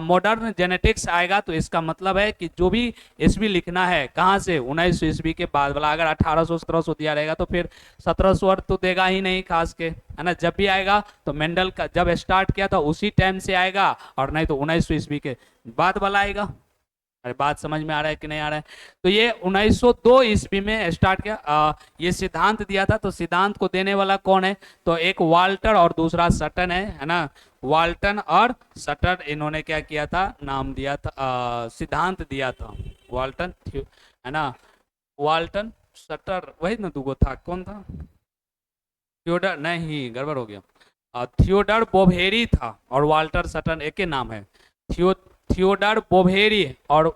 मॉडर्न जेनेटिक्स आएगा तो इसका मतलब है कि जो भी ईस्वी लिखना है कहाँ से, 1900 ईस्वी के बाद वाला। अगर 1800 1700 दिया रहेगा तो फिर 1700 अर्थ तो देगा ही नहीं खास के, है ना। जब भी आएगा तो मेंडल का जब स्टार्ट किया था उसी टाइम से आएगा, और नहीं तो 1900 ईस्वी के बाद वाला आएगा। अरे बात समझ में आ रहा है कि नहीं आ रहा है? तो ये 1902 ईस्वी में स्टार्ट किया, ये सिद्धांत दिया था। तो सिद्धांत को देने वाला कौन है, तो एक वाल्टर और दूसरा सटन है ना। वाल्टन और सटर, इन्होंने क्या किया था, नाम दिया था, सिद्धांत दिया था। वाल्टन है ना, वाल्टन सटर वही ना, दूगो था, कौन था, थियोडर, नहीं गड़बड़ हो गया, थियोडर बोवेरी था और वाल्टर सटन एक ही नाम है। थियोडर बोवेरी और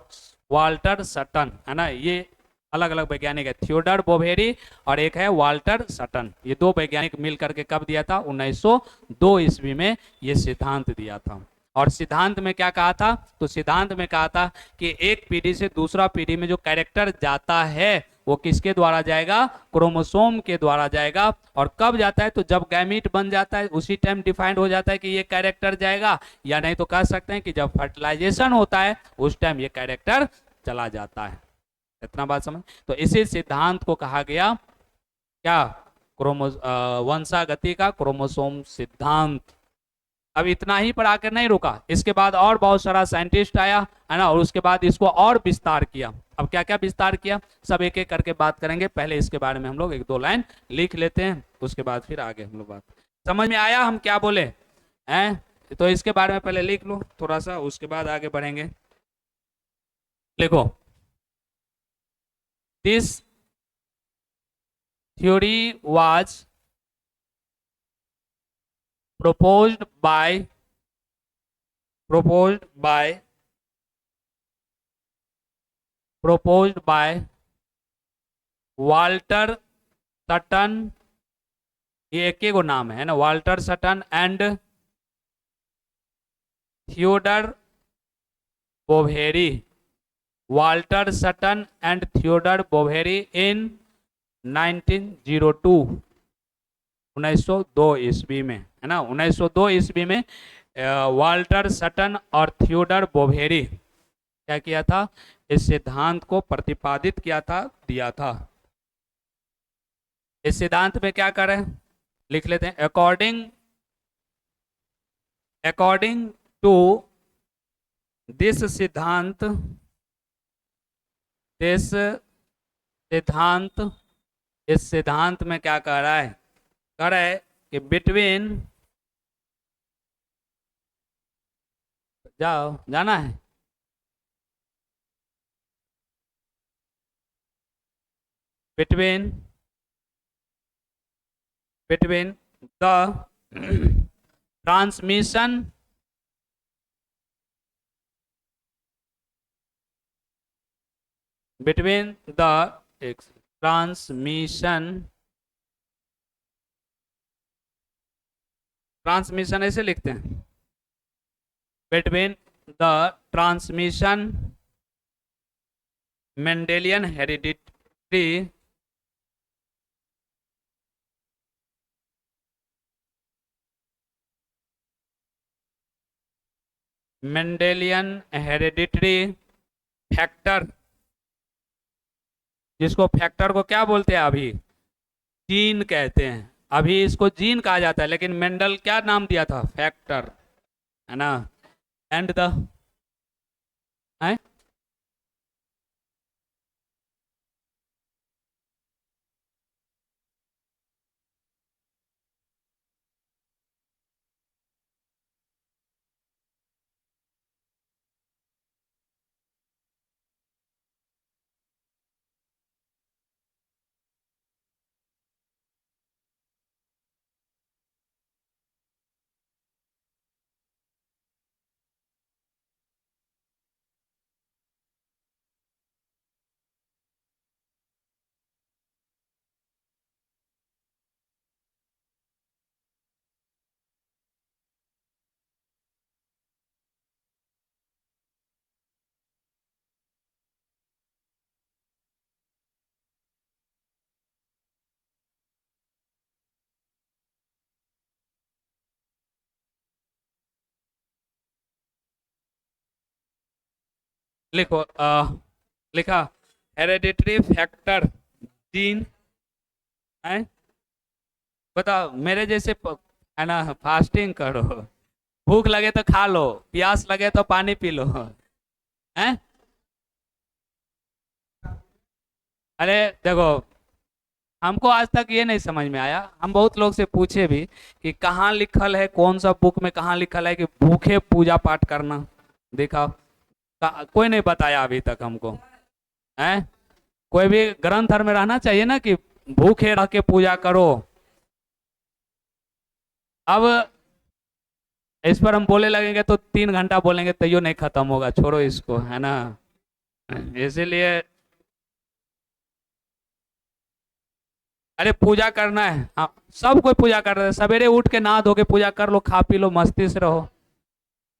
वाल्टर सटन, है ना, ये अलग अलग वैज्ञानिक है। थियोडर बोवेरी और एक है वाल्टर सटन, ये दो वैज्ञानिक मिल करके कब दिया था, 1902 ईस्वी में ये सिद्धांत दिया था। और सिद्धांत में क्या कहा था, तो सिद्धांत में कहा था कि एक पीढ़ी से दूसरा पीढ़ी में जो कैरेक्टर जाता है वो किसके द्वारा जाएगा, क्रोमोसोम के द्वारा जाएगा। और कब जाता है, तो जब गैमीट बन जाता है उसी टाइम डिफाइंड हो जाता है कि ये कैरेक्टर जाएगा, या नहीं तो कह सकते हैं कि जब फर्टिलाइजेशन होता है उस टाइम ये कैरेक्टर चला जाता है। इतना बात समझ। तो इसी सिद्धांत को कहा गया क्या, वंशागति का क्रोमोसोम सिद्धांत। अब इतना ही पर आकर नहीं रुका, इसके बाद और बहुत सारा साइंटिस्ट आया, है ना, और उसके बाद इसको और विस्तार किया। अब क्या क्या विस्तार किया, सब एक एक करके बात करेंगे। पहले इसके बारे में हम लोग एक दो लाइन लिख लेते हैं, उसके बाद फिर आगे हम लोग बात। समझ में आया हम क्या बोले हैं? तो इसके बारे में पहले लिख लो थोड़ा सा, उसके बाद आगे बढ़ेंगे। लिखो, this theory was proposed by proposed by proposed by Walter Sutton, ये एक ही को नाम है ना, Walter Sutton and Theodor Boveri, Walter Sutton and Theodor Boveri in 1902, 1902 ईस्वी में, है ना, 1902 ईस्वी में वाल्टर सटन और थियोडर बोवेरी क्या किया था, इस सिद्धांत को प्रतिपादित किया था, दिया था। इस सिद्धांत में क्या करें, लिख लेते हैं, अकॉर्डिंग अकॉर्डिंग टू दिस सिद्धांत, दिस सिद्धांत, इस सिद्धांत में क्या कह रहा है, कह रहा है कि बिटवीन, जाओ जाना है, between between the transmission between the transmission ऐसे लिखते हैं, between the transmission Mendelian heredity Mendelian hereditary factor, जिसको फैक्टर को क्या बोलते हैं अभी, जीन कहते हैं, अभी इसको जीन कहा जाता है, लेकिन मेंडल क्या नाम दिया था, फैक्टर, है ना, एंड द है? लिखो लिखा, हेरिडिटरी फैक्टर जीन है, बताओ मेरे जैसे है ना, फास्टिंग करो, भूख लगे तो खा लो, प्यास लगे तो पानी पी लो, हैं? अरे देखो, हमको आज तक ये नहीं समझ में आया, हम बहुत लोग से पूछे भी कि कहाँ लिखल है, कौन सा बुक में कहाँ लिखल है कि भूखे पूजा पाठ करना, दिखाओ, कोई नहीं बताया अभी तक हमको, हैं? कोई भी ग्रंथ में रहना चाहिए ना कि भूखे रह के पूजा करो। अब इस पर हम बोले लगेंगे तो 3 घंटा बोलेंगे तो यो नहीं खत्म होगा, छोड़ो इसको, है ना, इसीलिए अरे पूजा करना है, हाँ, सब कोई पूजा कर रहे हैं, सवेरे उठ के नहा धो के पूजा कर लो, खा पी लो, मस्ती से रहो।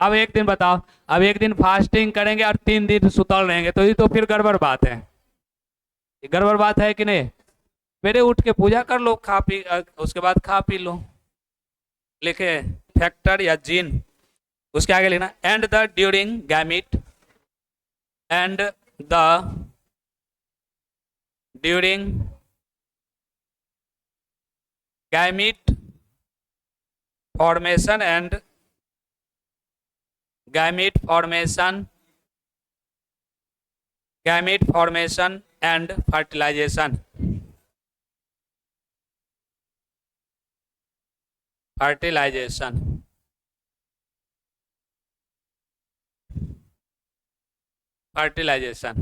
अब एक दिन बताओ, अब एक दिन फास्टिंग करेंगे और 3 दिन सुतल रहेंगे, तो ये तो फिर गड़बड़ बात है, ये गड़बड़ बात है कि नहीं, सवेरे उठ के पूजा कर लो, खा पी उसके बाद खा पी लो, लिखे फैक्टर या जीन, उसके आगे लिखना and the during gamete, and the during gamete formation and gamete formation and fertilization, fertilization, fertilization,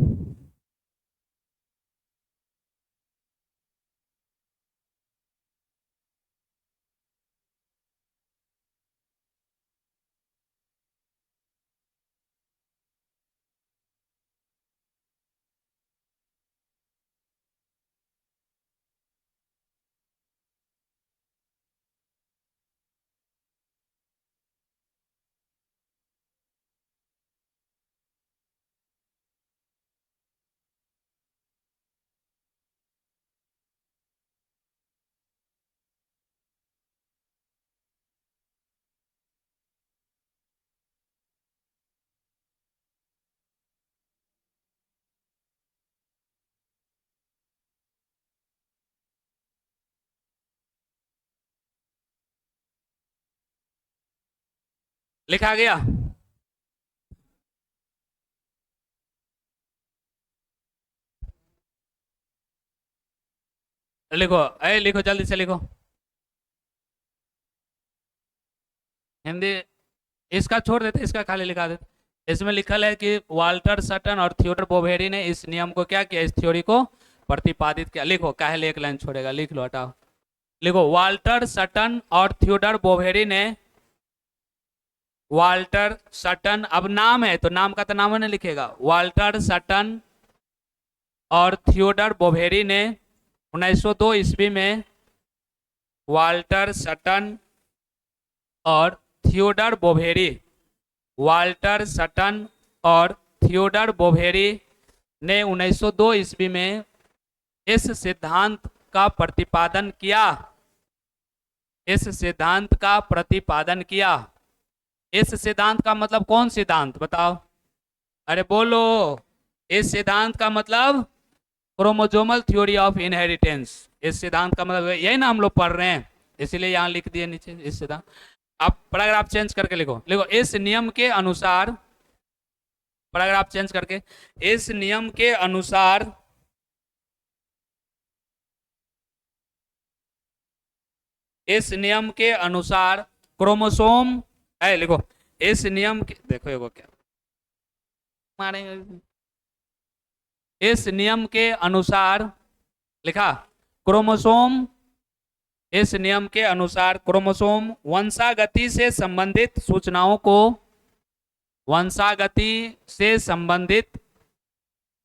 लिखा गया। लिखो, अरे लिखो जल्दी से लिखो। हिंदी इसका छोड़ देते, इसका खाली लिखा देते। इसमें लिखल है कि वाल्टर सटन और थियोडर बोवेरी ने इस नियम को क्या किया, इस थ्योरी को प्रतिपादित किया। लिखो, काहे एक लाइन छोड़ेगा, लिख लो, हटाओ। लिखो, वाल्टर सटन और थियोडर बोवेरी ने, वाल्टर सटन, अब नाम है तो नाम का तो नाम नहीं लिखेगा, वाल्टर सटन और थियोडर बोवेरी ने 1902 ईस्वी में, वाल्टर सटन और थियोडर बोवेरी, वाल्टर सटन और थियोडर बोवेरी ने 1902 ईस्वी में इस सिद्धांत का प्रतिपादन किया, इस सिद्धांत का प्रतिपादन किया। इस सिद्धांत का मतलब कौन सिद्धांत बताओ, अरे बोलो। इस सिद्धांत का मतलब क्रोमोजोमल थ्योरी ऑफ इनहेरिटेंस। इस सिद्धांत का मतलब यही ना हम लोग पढ़ रहे हैं, इसीलिए यहां लिख दिए नीचे इस सिद्धांत। आप पैराग्राफ चेंज करके लिखो, लिखो इस नियम के अनुसार, पैराग्राफ चेंज करके, इस नियम के अनुसार इस नियम के अनुसार क्रोमोसोम, है लिखो, इस नियम के, देखो ये क्या मारेंगे, इस नियम के अनुसार, लिखा, क्रोमोसोम, इस नियम के अनुसार क्रोमोसोम वंशागति से संबंधित सूचनाओं को, वंशागति से संबंधित,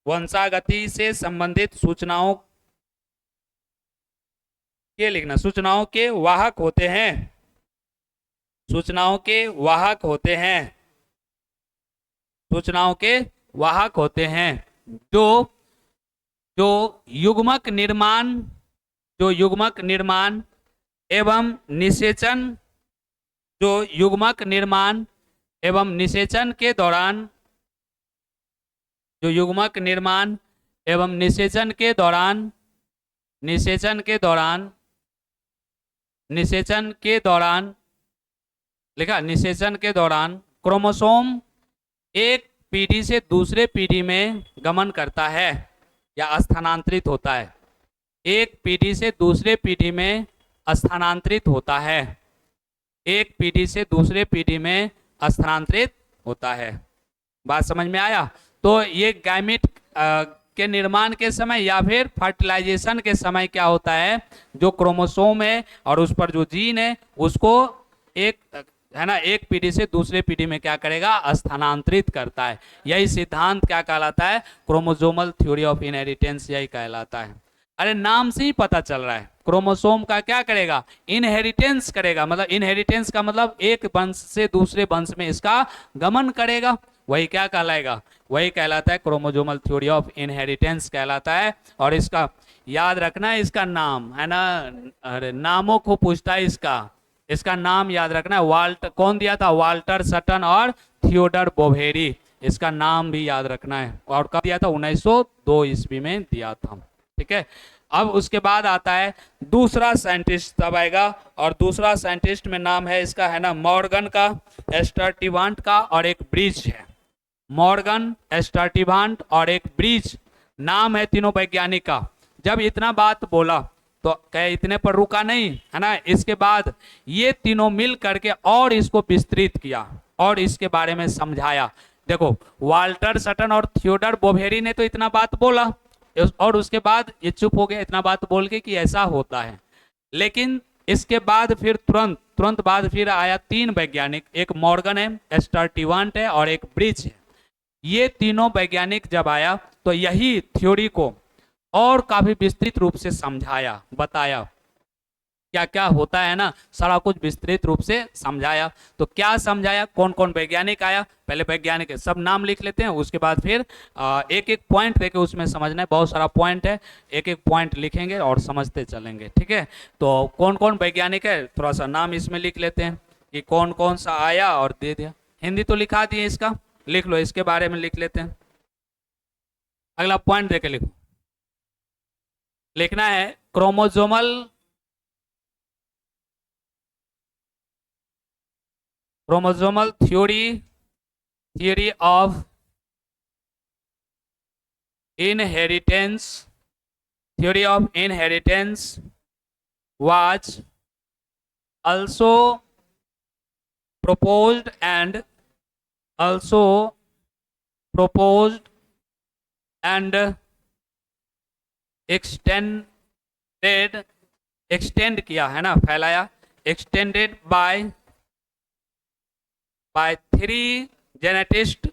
वंशागति से संबंधित सूचनाओं के, लिखना, सूचनाओं के वाहक होते हैं, सूचनाओं के वाहक होते हैं, सूचनाओं के वाहक होते हैं, जो जो युग्मक निर्माण, जो युग्मक निर्माण एवं निषेचन, जो युग्मक निर्माण एवं निषेचन के दौरान, जो युग्मक निर्माण एवं निषेचन के दौरान, निषेचन के दौरान, निषेचन के दौरान, लिखा, निषेचन के दौरान क्रोमोसोम एक पीढ़ी से दूसरे पीढ़ी में गमन करता है या स्थानांतरित होता है, एक पीढ़ी से दूसरे पीढ़ी में स्थानांतरित होता है, एक पीढ़ी से दूसरे पीढ़ी में स्थानांतरित होता है। बात समझ में आया। तो ये गैमिट के निर्माण के समय या फिर फर्टिलाइजेशन के समय क्या होता है, जो क्रोमोसोम है और उस पर जो जीन है उसको एक, है ना, एक पीढ़ी से दूसरे पीढ़ी में क्या करेगा, स्थानांतरित करता है। यही सिद्धांत क्या कहलाता है, क्रोमोसोमल थ्योरी ऑफ इनहेरिटेंस, यही कहलाता है। अरे नाम से ही पता चल रहा है, क्रोमोसोम का क्या करेगा, इनहेरिटेंस करेगा, मतलब इनहेरिटेंस का मतलब एक वंश से दूसरे वंश में इसका गमन करेगा, वही क्या कहलाएगा, वही कहलाता है क्रोमोसोमल थ्योरी ऑफ इनहेरिटेंस कहलाता है। और इसका याद रखना है, इसका नाम है ना, अरे नामों को पूछता है इसका, इसका नाम याद रखना है। वाल्ट कौन दिया था, वाल्टर सटन और थियोडर बोवेरी, इसका नाम भी याद रखना है। और कब दिया था, 1902 ईस्वी में दिया था। ठीक है, अब उसके बाद आता है दूसरा साइंटिस्ट तब आएगा, और दूसरा साइंटिस्ट में नाम है इसका, है ना, मॉर्गन का, स्टर्टिवांट का, और एक ब्रिज है, मॉर्गन, स्टर्टिवांट और एक ब्रिज, नाम है तीनों वैज्ञानिक का। जब इतना बात बोला तो कहे इतने पर रुका नहीं, है ना, इसके बाद ये तीनों मिल करके और इसको विस्तृत किया और इसके बारे में समझाया। देखो, वाल्टर सटन और थियोडर बोवेरी ने तो इतना बात बोला और उसके बाद ये चुप हो गया इतना बात बोल के कि ऐसा होता है। लेकिन इसके बाद फिर तुरंत तुरंत बाद फिर आया तीन वैज्ञानिक, एक मॉर्गन है, स्टर्टिवांट है और एक ब्रिज है। ये तीनों वैज्ञानिक जब आया तो यही थ्योरी को और काफी विस्तृत रूप से समझाया, बताया क्या क्या होता है ना, सारा कुछ विस्तृत रूप से समझाया। तो क्या समझाया, कौन कौन वैज्ञानिक आया, पहले वैज्ञानिक सब नाम लिख लेते हैं, उसके बाद फिर एक एक पॉइंट देके उसमें समझना है, बहुत सारा पॉइंट है, एक एक पॉइंट लिखेंगे और समझते चलेंगे। ठीक है, तो कौन कौन वैज्ञानिक है थोड़ा सा नाम इसमें लिख लेते हैं कि कौन कौन सा आया और दे दिया। हिंदी तो लिखा दिए, इसका लिख लो, इसके बारे में लिख लेते हैं। अगला पॉइंट देके लिखो, लिखना है chromosomal chromosomal theory of inheritance was also proposed and extend किया है ना, फैलाया, extended by three geneticists,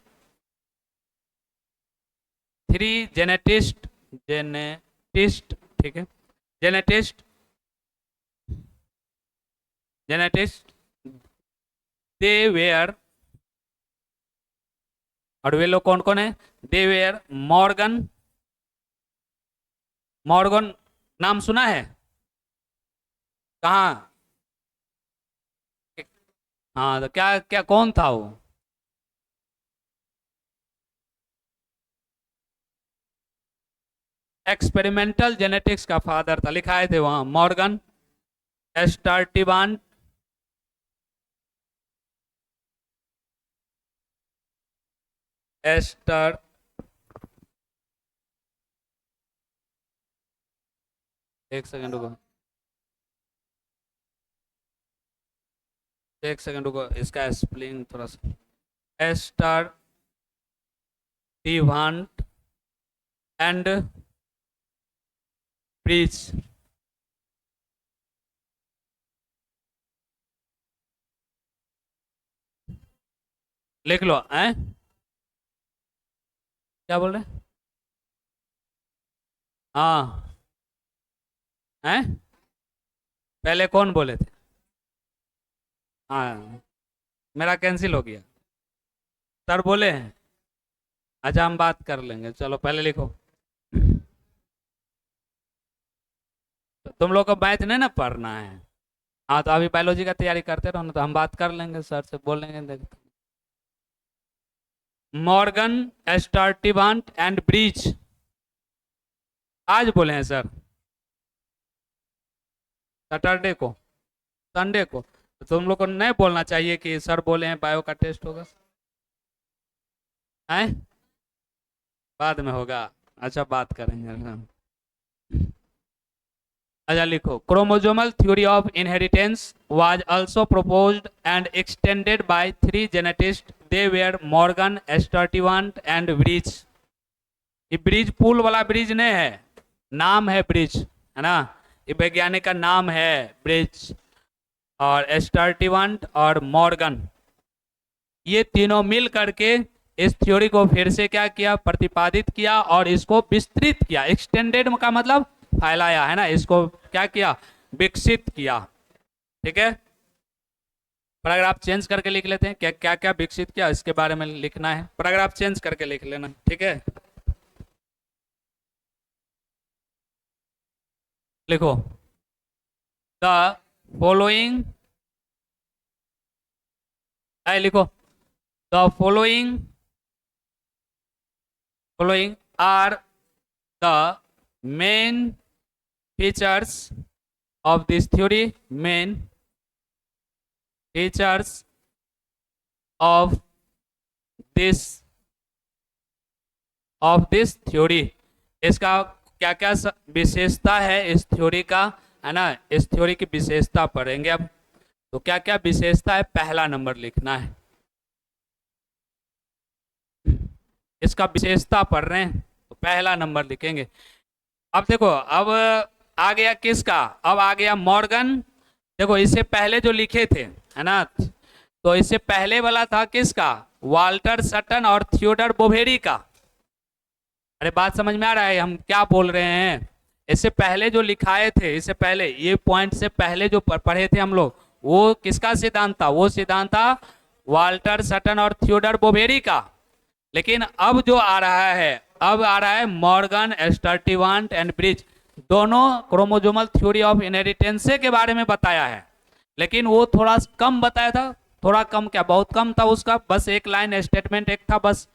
ठीक है, जेनेटिस्ट दे वेयर, और वे लोग कौन कौन है? दे वेयर मॉर्गन नाम सुना है? कहाँ? हाँ, तो क्या क्या कौन था वो? एक्सपेरिमेंटल जेनेटिक्स का फादर था, लिखाए थे वहां, मॉर्गन एस्टार्टिवान एस्टर एक सेकंड रुको, इसका स्पेलिंग थोड़ा सा, एस्टार्टिवांट एंड ब्रिज, लिख लो हैं, क्या बोल रहे? हाँ, हैं, पहले कौन बोले थे? हाँ, मेरा कैंसिल हो गया, सर बोले हैं। अच्छा, हम बात कर लेंगे, चलो पहले लिखो। तो तुम लोग को मैथ नहीं ना पढ़ना है? हाँ, तो अभी बायोलॉजी का तैयारी करते रहो ना, तो हम बात कर लेंगे, सर से बोल लेंगे। देखते, मॉर्गन एस्टार्टिवांट एंड ब्रिज, आज बोले हैं सर, सैटरडे को, संडे को, तो तुम लोग को नहीं बोलना चाहिए कि सर बोले हैं बायो का टेस्ट होगा, हैं? बाद में होगा, अच्छा बात करेंगे। अच्छा लिखो, chromosomal theory of inheritance was also proposed and extended by three geneticist, they were Morgan Sturtevant and Bridge. ये ब्रिज पुल वाला ब्रिज नहीं है, नाम है ब्रिज, है ना, ये वैज्ञानिक का नाम है ब्रिज, और एस्टार्टिवांट और मॉर्गन, ये तीनों मिल करके इस थ्योरी को फिर से क्या किया, प्रतिपादित किया और इसको विस्तृत किया। एक्सटेंडेड का मतलब फैलाया, है ना, इसको क्या किया, विकसित किया। ठीक है, पैराग्राफ चेंज करके लिख लेते हैं, क्या क्या क्या विकसित किया इसके बारे में लिखना है, पैराग्राफ चेंज करके लिख लेना, ठीक है। लिखो, द फॉलोइंग, लिखो, the following are the main features of this theory, main features of this theory, इसका क्या क्या विशेषता है इस थ्योरी का, है ना, इस थ्योरी की विशेषता पढ़ेंगे अब। तो क्या क्या विशेषता है, पहला नंबर लिखना है, इसका विशेषता पढ़ रहे हैं तो पहला नंबर लिखेंगे। अब देखो, अब आ गया किसका, अब आ गया मॉर्गन। देखो, इससे पहले जो लिखे थे, है ना, तो इससे पहले वाला था किसका, वाल्टर सटन और थियोडर बोवेरी का। अरे बात समझ में आ रहा है हम क्या बोल रहे हैं? इससे पहले जो लिखाए थे, इससे पहले ये पॉइंट से पहले जो पढ़े थे हम लोग, वो किसका सिद्धांत था, वो सिद्धांत था वाल्टर सटन और थियोडर बोवेरी का। लेकिन अब जो आ रहा है, अब आ रहा है मॉर्गन एस्टार्टिवांट एंड ब्रिज, दोनों क्रोमोसोमल थ्योरी ऑफ इनहेरिटेंस के बारे में बताया है, लेकिन वो थोड़ा कम बताया था, थोड़ा कम क्या, बहुत कम था उसका, बस एक लाइन स्टेटमेंट एक था बस।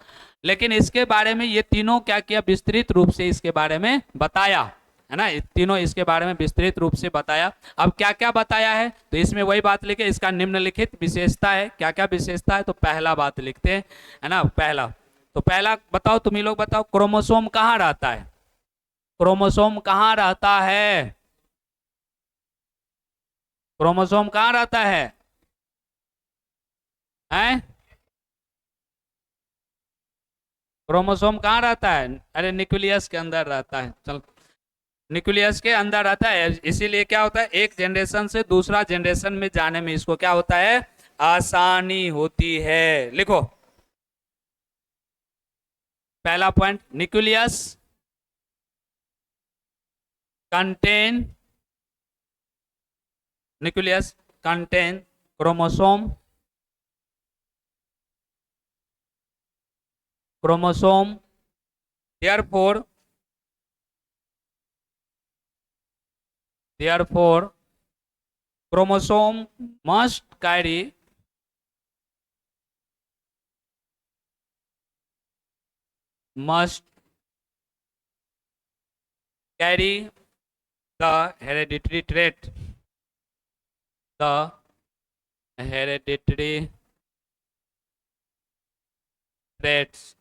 लेकिन इसके बारे में ये तीनों क्या किया, विस्तृत रूप से इसके बारे में बताया। है ना, तीनों इसके बारे में विस्तृत रूप से बताया। अब क्या क्या बताया है, तो इसमें वही बात लिखे, इसका निम्नलिखित विशेषता है, क्या क्या विशेषता है, तो पहला बात लिखते हैं, है ना, पहला, तो पहला बताओ, तुम ही लोग बताओ, क्रोमोसोम कहाँ रहता है, क्रोमोसोम कहाँ रहता है, क्रोमोसोम कहाँ रहता है, हैं, क्रोमोसोम कहाँ रहता है, अरे न्यूक्लियस के अंदर रहता है, चल, न्यूक्लियस के अंदर रहता है, इसीलिए क्या होता है, एक जनरेशन से दूसरा जनरेशन में जाने में इसको क्या होता है, आसानी होती है। लिखो पहला point, nucleus contain, nucleus contain chromosome, chromosome, therefore chromosome must carry the hereditary trait, the hereditary traits,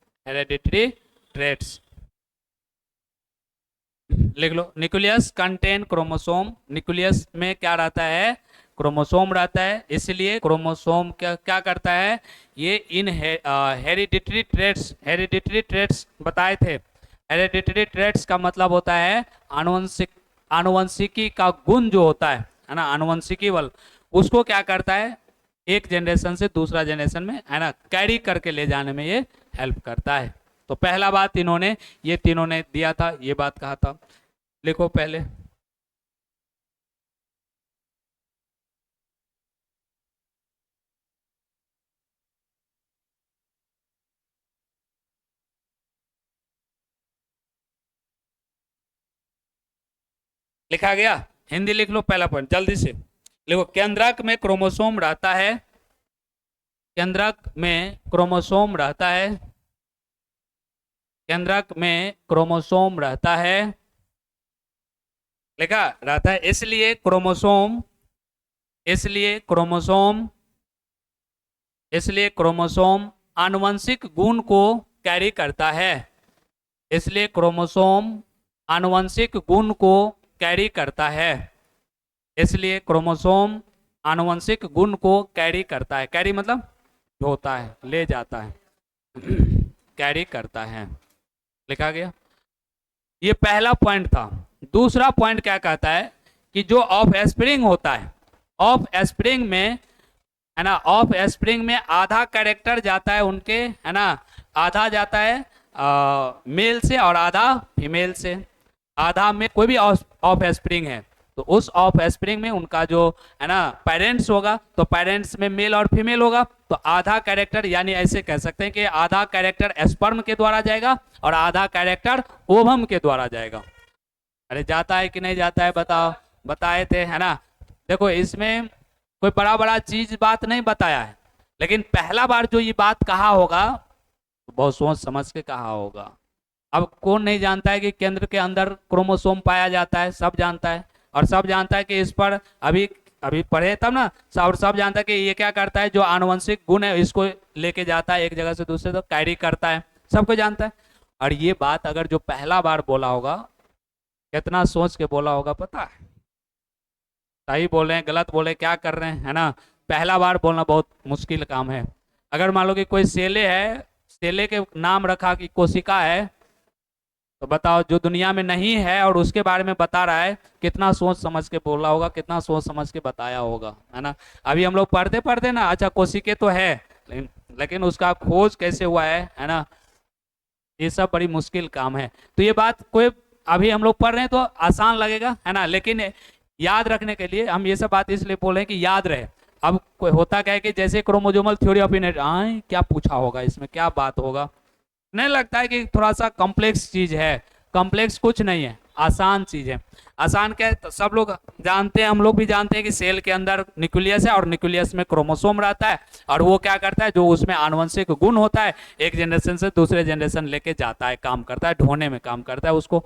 लिख लो, न्यूक्लियस कंटेन क्रोमोसोम, न्यूक्लियस में क्या रहता है, क्रोमोसोम रहता है, इसलिए क्रोमोसोम क्या क्या करता है, ये इन हेरिडिटरी ट्रेट्स बताए थे, हेरिडिटरी ट्रेट्स का मतलब होता है आनुवंशिकी का गुण जो होता है ना, आनुवंशिकी बल, उसको क्या करता है, एक जनरेशन से दूसरा जनरेशन में, है ना, कैरी करके ले जाने में ये हेल्प करता है। तो पहला बात इन्होंने, ये तीनों ने दिया था, ये बात कहा था, लिखो पहले, लिखा गया, हिंदी लिख लो पहला पॉइंट जल्दी से, लिखो, केंद्रक में क्रोमोसोम रहता है, केंद्रक में क्रोमोसोम रहता है, केंद्रक में क्रोमोसोम रहता है, लिखा रहता है, इसलिए क्रोमोसोम, इसलिए क्रोमोसोम, इसलिए क्रोमोसोम आनुवंशिक गुण को कैरी करता है, इसलिए क्रोमोसोम आनुवंशिक गुण को कैरी करता है, इसलिए क्रोमोसोम आनुवंशिक गुण को कैरी करता है, कैरी मतलब ढोता है, ले जाता है, कैरी करता है, लिखा गया, ये पहला पॉइंट था। दूसरा पॉइंट क्या कहता है कि जो ऑफ स्प्रिंग होता है, ऑफ स्प्रिंग में, है ना, ऑफ स्प्रिंग में आधा कैरेक्टर जाता है उनके, है ना, आधा जाता है मेल से और आधा फीमेल से, आधा में कोई भी ऑफ स्प्रिंग है तो उस ऑफ स्प्रिंग में उनका जो, है ना, पेरेंट्स होगा, तो पेरेंट्स में मेल और फीमेल होगा, तो आधा कैरेक्टर, यानी ऐसे कह सकते हैं कि आधा कैरेक्टर स्पर्म के द्वारा जाएगा और आधा कैरेक्टर ओवम के द्वारा जाएगा। अरे जाता है कि नहीं जाता है, बताओ, बताए थे, है ना, देखो इसमें कोई बड़ा बड़ा चीज बात नहीं बताया है, लेकिन पहला बार जो ये बात कहा होगा बहुत सोच समझ के कहा होगा। अब कौन नहीं जानता है कि केंद्र के अंदर क्रोमोसोम पाया जाता है, सब जानता है, और सब जानता है कि इस पर अभी अभी पढ़े तब ना, सब जानता है कि ये क्या करता है, जो आनुवंशिक गुण है इसको लेके जाता है एक जगह से दूसरे, तो कैरी करता है, सबको जानता है। और ये बात अगर जो पहला बार बोला होगा, कितना सोच के बोला होगा पता है, सही बोले गलत बोले क्या कर रहे हैं, है ना, पहला बार बोलना बहुत मुश्किल काम है। अगर मान लो कि कोई सेले है, सेले के नाम रखा कि कोशिका है, तो बताओ जो दुनिया में नहीं है और उसके बारे में बता रहा है, कितना सोच समझ के बोला होगा, कितना सोच समझ के बताया होगा, है ना। अभी हम लोग पढ़ते पढ़ते ना, अच्छा कोशिके तो है, लेकिन उसका खोज कैसे हुआ है ना, ये सब बड़ी मुश्किल काम है। तो ये बात कोई अभी हम लोग पढ़ रहे हैं तो आसान लगेगा, है ना, लेकिन याद रखने के लिए हम ये सब बात इसलिए बोल रहे हैं कि याद रहे। अब कोई होता क्या है कि जैसे क्रोमोजोमल थ्योरी ऑफ इनहेरिटेंस, क्या पूछा होगा इसमें, क्या बात होगा, नहीं लगता है कि थोड़ा सा कॉम्प्लेक्स चीज है, कॉम्प्लेक्स कुछ नहीं है, आसान चीज है। आसान क्या है, तो सब लोग जानते हैं, हम लोग भी जानते हैं कि सेल के अंदर न्यूक्लियस है और न्यूक्लियस में क्रोमोसोम रहता है, और वो क्या करता है, जो उसमें आनुवंशिक गुण होता है एक जनरेशन से दूसरे जनरेशन लेके जाता है, काम करता है, ढोने में काम करता है उसको।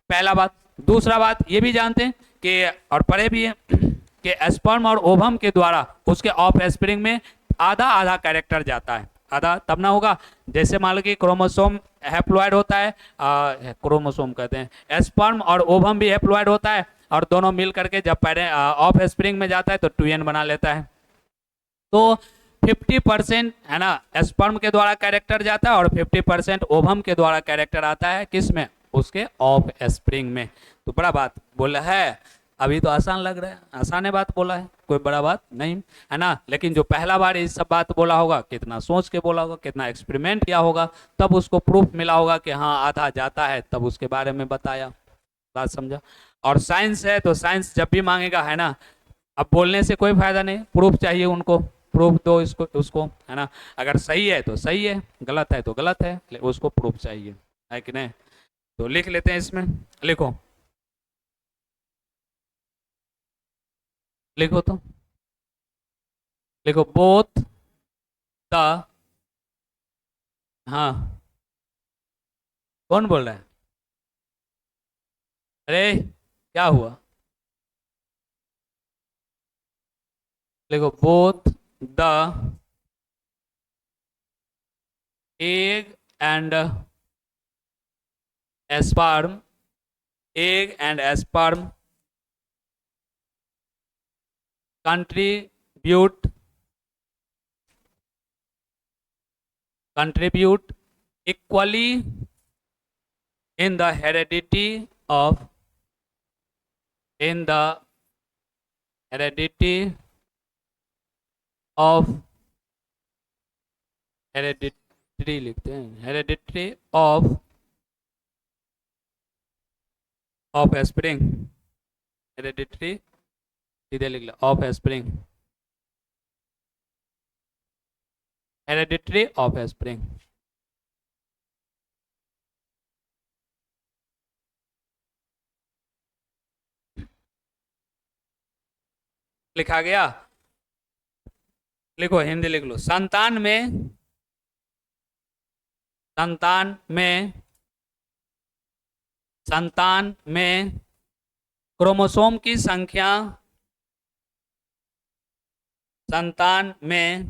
पहला बात दूसरा बात ये भी जानते हैं कि, और पढ़े भी है कि स्पर्म और ओवम के द्वारा उसके ऑफ स्प्रिंग में आधा आधा कैरेक्टर जाता है। आधा तब ना होगा, जैसे मान लो कि क्रोमोसोम हैप्लॉइड होता है, क्रोमोसोम कहते हैं, स्पर्म और ओवम भी हैप्लॉइड होता है, और दोनों मिल करके जब ऑफ स्प्रिंग में जाता है तो 2n बना लेता है। तो 50% है ना स्पर्म के द्वारा कैरेक्टर जाता है और 50% ओवम के द्वारा कैरेक्टर आता है, किस में, उसके ऑफ स्प्रिंग में। तो बड़ा बात बोला है, अभी तो आसान लग रहा है, आसान है बात बोला है, कोई बड़ा बात नहीं है ना। लेकिन जो पहला बार ये सब बात बोला होगा, कितना सोच के बोला होगा, कितना एक्सपेरिमेंट किया होगा, तब उसको प्रूफ मिला होगा कि हाँ आधा जाता है, तब उसके बारे में बताया। बात समझा। और साइंस है तो साइंस जब भी मांगेगा, है ना, अब बोलने से कोई फायदा नहीं, प्रूफ चाहिए उनको, प्रूफ दो इसको उसको, है ना। अगर सही है तो सही है, गलत है तो गलत है, उसको प्रूफ चाहिए, है कि नहीं। तो लिख लेते हैं इसमें, लिखो, लिखो तो, लिखो बोथ द, हाँ, कौन बोल रहा है, अरे क्या हुआ, लिखो both the egg and sperm, egg and sperm contribute equally in the heredity of, in the heredity of, hereditary लिखते हैं, hereditary of स्प्रिंग, हेरेडिटरी सीधे लिख लो, offspring, hereditary offspring. लिखा गया, लिखो हिंदी लिख लो, संतान में, संतान में, संतान में क्रोमोसोम की संख्या, संतान में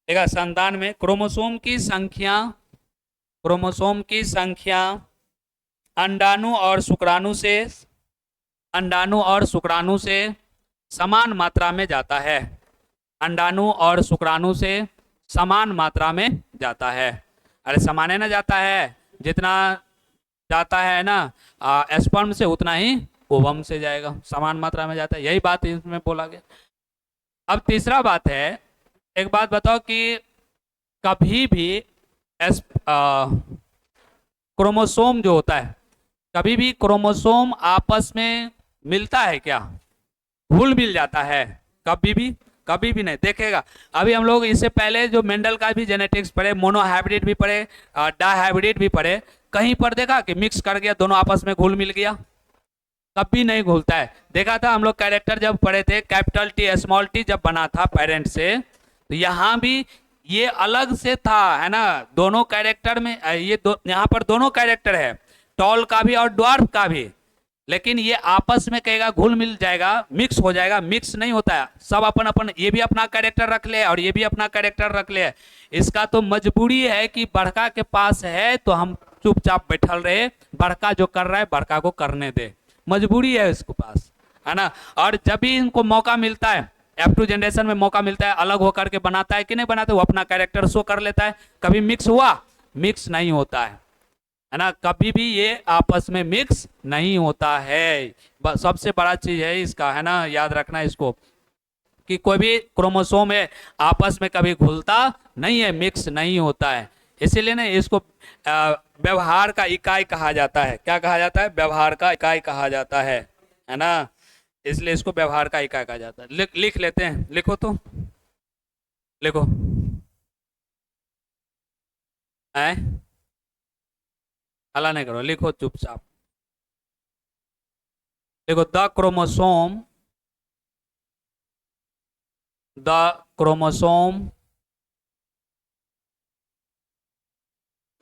देखा, संतान में क्रोमोसोम की संख्या, क्रोमोसोम की संख्या अंडाणु और शुक्राणु से, अंडाणु और शुक्राणु से समान मात्रा में जाता है, अंडाणु और शुक्राणु से समान मात्रा में जाता है। अरे समान है ना, जाता है जितना जाता है ना स्पर्म से, उतना ही ओवम से जाएगा, समान मात्रा में जाता है, यही बात इसमें बोला गया। अब तीसरा बात है, एक बात बताओ कि कभी भी क्रोमोसोम जो होता है, कभी भी क्रोमोसोम आपस में मिलता है क्या, घुल मिल जाता है, कभी भी, कभी भी नहीं देखेगा। अभी हम लोग इससे पहले जो मेंडल का भी जेनेटिक्स पढ़े, मोनोहाइब्रिड भी पढ़े, डाइहाइब्रिड भी पढ़े, कहीं पर देखा कि मिक्स कर गया, दोनों आपस में घुल मिल गया, कभी नहीं घुलता है। देखा था हम लोग कैरेक्टर जब पढ़े थे, कैपिटल टी स्मॉल टी जब बना था पेरेंट से, तो यहाँ भी ये अलग से था, है ना, दोनों कैरेक्टर में ये यहाँ पर दोनों कैरेक्टर है, टॉल का भी और ड्वार्फ का भी, लेकिन ये आपस में कहेगा घुल मिल जाएगा, मिक्स हो जाएगा, मिक्स नहीं होता है, सब अपन अपन, ये भी अपना कैरेक्टर रख ले और ये भी अपना कैरेक्टर रख ले। इसका तो मजबूरी है कि बड़का के पास है तो हम चुपचाप बैठल रहे, बड़का जो कर रहा है बड़का को करने दे, मजबूरी है इसके पास, है ना। और जब भी इनको मौका मिलता है, F2 जनरेशन में मौका मिलता है, अलग होकर के बनाता है कि नहीं बनाता, वो अपना कैरेक्टर शो कर लेता है। कभी मिक्स हुआ, मिक्स नहीं होता है ना, कभी भी ये आपस में मिक्स नहीं होता है। सबसे बड़ा चीज है इसका, है ना, याद रखना इसको, कि कोई भी क्रोमोसोम है आपस में कभी घुलता नहीं है, मिक्स नहीं होता है। इसीलिए ना इसको व्यवहार का इकाई कहा जाता है। क्या कहा जाता है, व्यवहार का इकाई कहा जाता है ना, इसलिए इसको व्यवहार का इकाई कहा जाता है। लिख लेते हैं, लिखो तो, लिखो, है हला नहीं करो, लिखो चुपचाप, देखो the chromosome, The chromosome,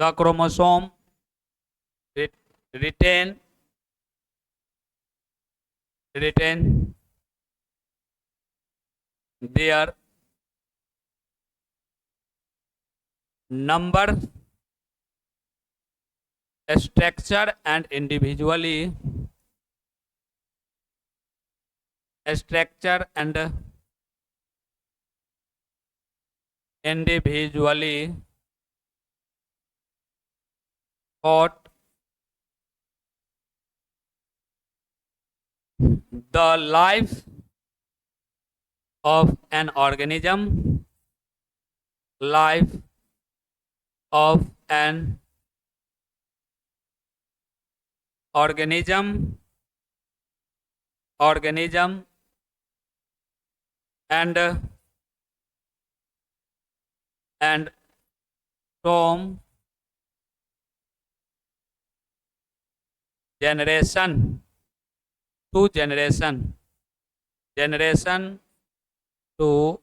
the chromosome retain their number, structure and individually thought the life of an organism, life of an organism and from generation to generation to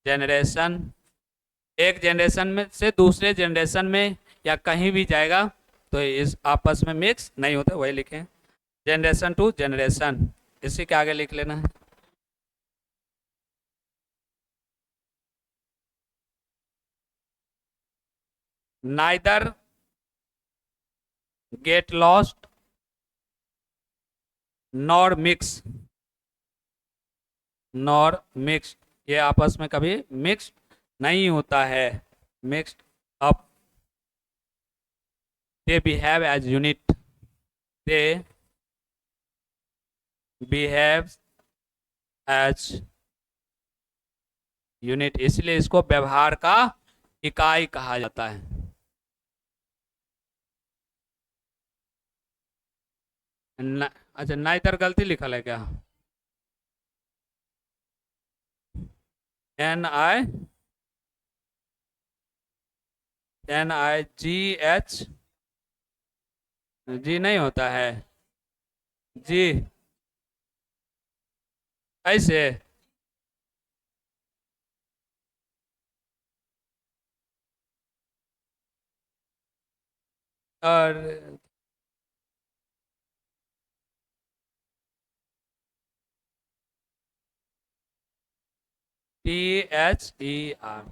generation, एक जनरेशन में से दूसरे जनरेशन में या कहीं भी जाएगा तो इस आपस में मिक्स नहीं होता, वही लिखें जनरेशन टू जनरेशन। इसी के आगे लिख लेना है neither get lost nor mix, ये आपस में कभी मिक्स नहीं होता है, mixed up. They behave as unit, they behave as unit, इसलिए इसको व्यवहार का इकाई कहा जाता है। अच्छा नाइदर गलती लिखल है क्या? NIGH, जी नहीं होता है जी, ऐसे और THER,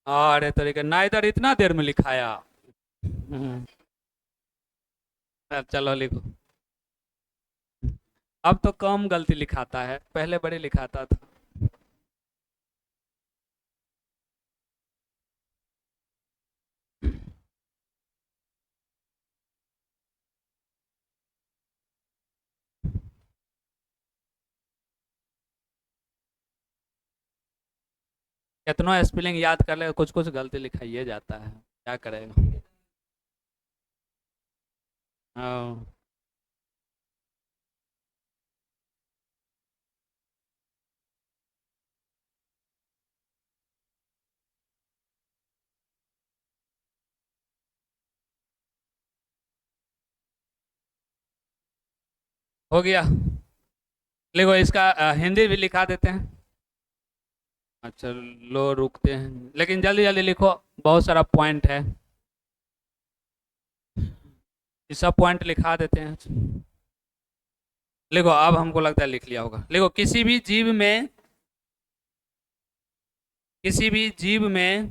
अरे तरीके नाइदर इतना देर में लिखाया। अब चलो लिखो, अब तो कम गलती लिखाता है, पहले बड़े लिखाता था। कितना स्पेलिंग याद कर ले, कुछ कुछ गलती लिखाइए जाता है, क्या करेगा। हाँ हो गया, लिखो इसका हिंदी भी लिखा देते हैं। अच्छा लो रुकते हैं, लेकिन जल्दी जल्दी लिखो, बहुत सारा पॉइंट है, ये सब पॉइंट लिखा देते हैं। लिखो, अब हमको लगता है लिख लिया होगा। लिखो, किसी भी जीव में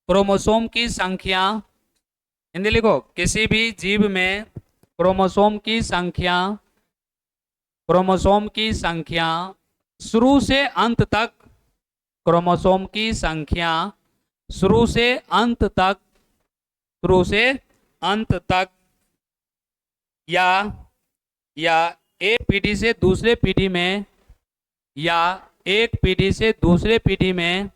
क्रोमोसोम की संख्या, हिंदी लिखो, किसी भी जीव में क्रोमोसोम की संख्या शुरू से अंत तक, क्रोमोसोम की संख्या शुरू से अंत तक या एक पीढ़ी से दूसरे पीढ़ी में, या एक पीढ़ी से दूसरे पीढ़ी में,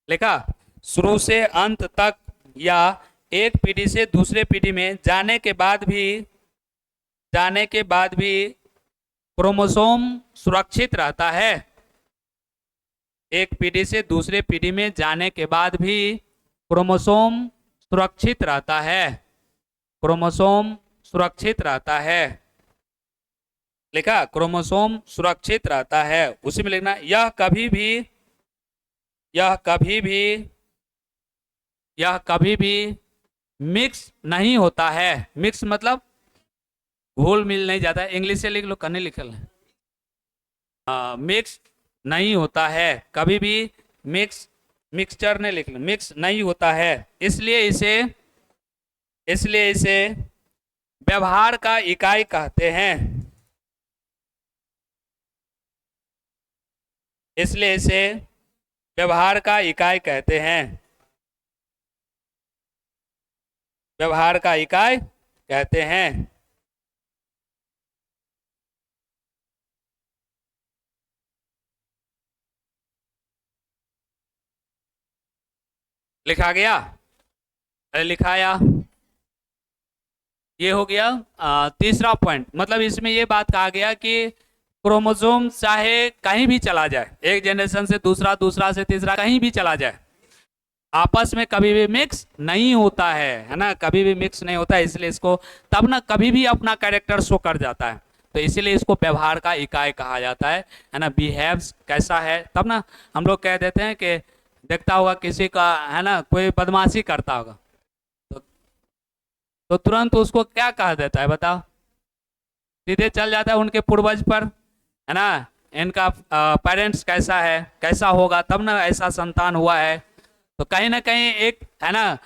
लिखा, शुरू से अंत तक या एक पीढ़ी से दूसरे पीढ़ी में जाने के बाद भी क्रोमोसोम सुरक्षित रहता है। एक पीढ़ी से दूसरे पीढ़ी में जाने के बाद भी क्रोमोसोम सुरक्षित रहता है, क्रोमोसोम सुरक्षित रहता है। लिखा, क्रोमोसोम सुरक्षित रहता है। उसी में लिखना, यह कभी भी मिक्स नहीं होता है। मिक्स मतलब घुल मिल नहीं जाता है। इंग्लिश से लिख लो, कन्ने लिखल है। मिक्स नहीं होता है, कभी भी मिक्सचर ने लिख लो, मिक्स नहीं होता है। इसलिए इसे व्यवहार का इकाई कहते हैं। इसलिए इसे व्यवहार का इकाई कहते हैं। व्यवहार का इकाई कहते हैं। लिखा गया? अरे लिखाया। ये हो गया तीसरा पॉइंट। मतलब इसमें ये बात कहा गया कि क्रोमोसोम चाहे कहीं भी चला जाए, एक जनरेशन से दूसरा, दूसरा से तीसरा, कहीं भी चला जाए, आपस में कभी भी मिक्स नहीं होता है ना, कभी भी मिक्स नहीं होता है। इसलिए इसको तब ना कभी भी अपना कैरेक्टर शो कर जाता है, तो इसीलिए इसको व्यवहार का इकाई कहा जाता है ना। बिहेव्स कैसा है, तब ना हम लोग कह देते हैं कि देखता होगा किसी का, है ना, कोई बदमाशी करता होगा तो, तो तुरंत उसको क्या कह देता है बताओ? सीधे चल जाता है उनके पूर्वज पर, है ना, इनका पेरेंट्स कैसा है, कैसा होगा, तब ना ऐसा संतान हुआ है। तो कहीं ना कहीं एक, है ना,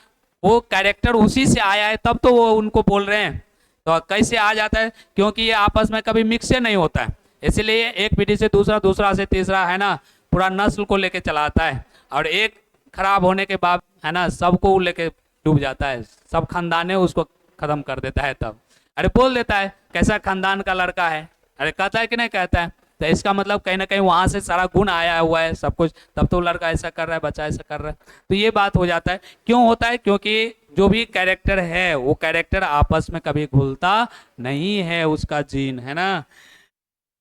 वो कैरेक्टर उसी से आया है, तब तो वो उनको बोल रहे हैं। तो कैसे आ जाता है? क्योंकि ये आपस में कभी मिक्स नहीं होता है, इसलिए एक पीढ़ी से दूसरा, दूसरा से तीसरा, है ना, पूरा नस्ल को लेके चलाता है। और एक खराब होने के बाद, है ना, सबको लेके डूब जाता है, सब खानदान उसको खत्म कर देता है। तब अरे बोल देता है कैसा खानदान का लड़का है, अरे कहता है कि नहीं कहता है? तो इसका मतलब कहीं ना कहीं वहां से सारा गुण आया हुआ है सब कुछ, तब तो लड़का ऐसा कर रहा है, बच्चा ऐसा कर रहा है। तो ये बात हो जाता है। क्यों होता है? क्योंकि जो भी कैरेक्टर है वो कैरेक्टर आपस में कभी घुलता नहीं है, उसका जीन, है ना।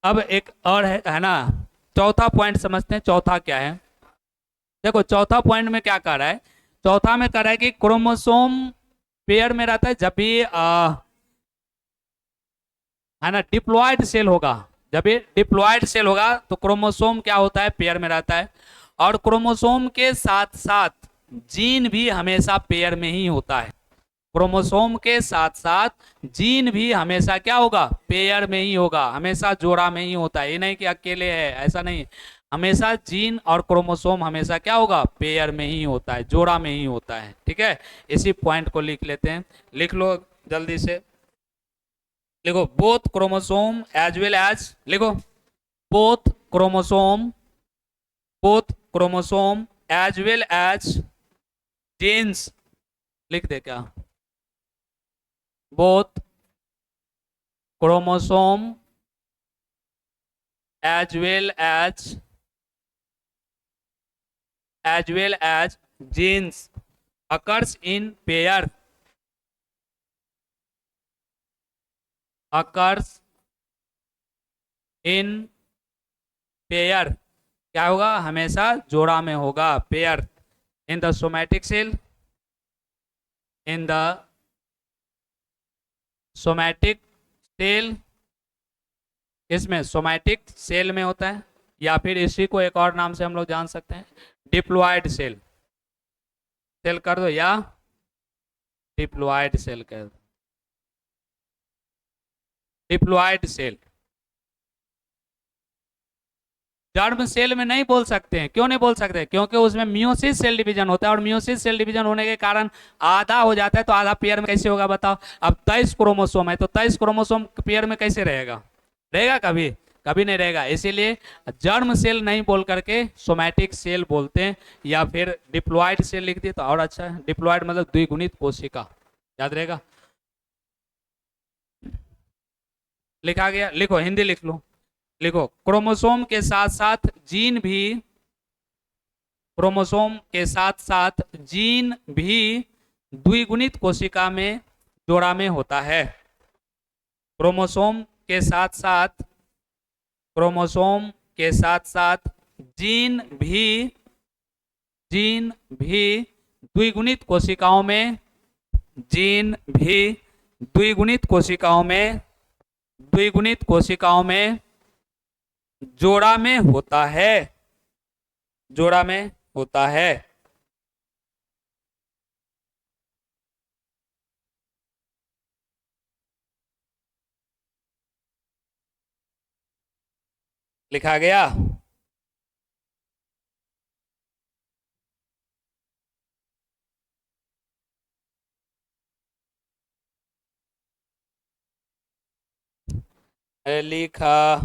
अब एक और है ना, चौथा पॉइंट समझते हैं। चौथा क्या है? देखो चौथा पॉइंट में क्या कर रहा है, चौथा में कर रहा है कि क्रोमोसोम पेयर में रहता है जब भी है ना डिप्लॉयड सेल होगा। जब ये डिप्लॉयड सेल होगा तो क्रोमोसोम क्या होता है? पेयर में रहता है। और क्रोमोसोम के साथ साथ जीन भी हमेशा पेयर में ही होता है। क्रोमोसोम के साथ साथ जीन भी हमेशा क्या होगा? पेयर में ही होगा, हमेशा जोड़ा में ही होता है। ये नहीं कि अकेले है, ऐसा नहीं। हमेशा जीन और क्रोमोसोम हमेशा क्या होगा? पेयर में ही होता है, जोड़ा में ही होता है। ठीक है, इसी पॉइंट को लिख लेते हैं। लिख लो जल्दी से, लिखो both chromosome as well as, लिखो both chromosome, both chromosome as well as genes, लिख दे क्या? Both chromosome as well as genes occurs in pair, occurs in pair. क्या होगा? हमेशा जोड़ा में होगा, pair. In the somatic cell, in the somatic cell, इसमें सोमैटिक सेल में होता है, या फिर इसी को एक और नाम से हम लोग जान सकते हैं, डिप्लॉयड सेल। सेल कर दो या डिप्लॉयड सेल कर दो, डिप्लॉयड सेल। जर्म सेल में नहीं बोल सकते हैं। क्यों नहीं बोल सकते? क्योंकि उसमें मियोसिस सेल डिवीजन होता है, और मियोसिस सेल डिवीजन होने के कारण आधा हो जाता है। तो आधा पेयर में कैसे होगा बताओ? अब 23 क्रोमोसोम है, तो 23 क्रोमोसोम पेयर में कैसे रहेगा? रहेगा कभी? कभी नहीं रहेगा। इसीलिए जर्म सेल नहीं बोल करके सोमैटिक सेल बोलते हैं, या फिर डिप्लॉयड सेल लिख दिए तो और अच्छा है। डिप्लॉयड मतलब द्विगुणित कोशिका, याद रहेगा। लिखा गया? लिखो, हिंदी लिख लो। लिखो क्रोमोसोम के साथ साथ जीन भी, क्रोमोसोम के साथ साथ जीन भी द्विगुणित कोशिका में, जोड़ा में होता है। क्रोमोसोम के साथ साथ, क्रोमोसोम के साथ साथ जीन भी द्विगुणित कोशिकाओं में, जीन भी द्विगुणित कोशिकाओं में द्विगुणित कोशिकाओं में जोड़ा में होता है, जोड़ा में होता है। लिखा गया। लिखा।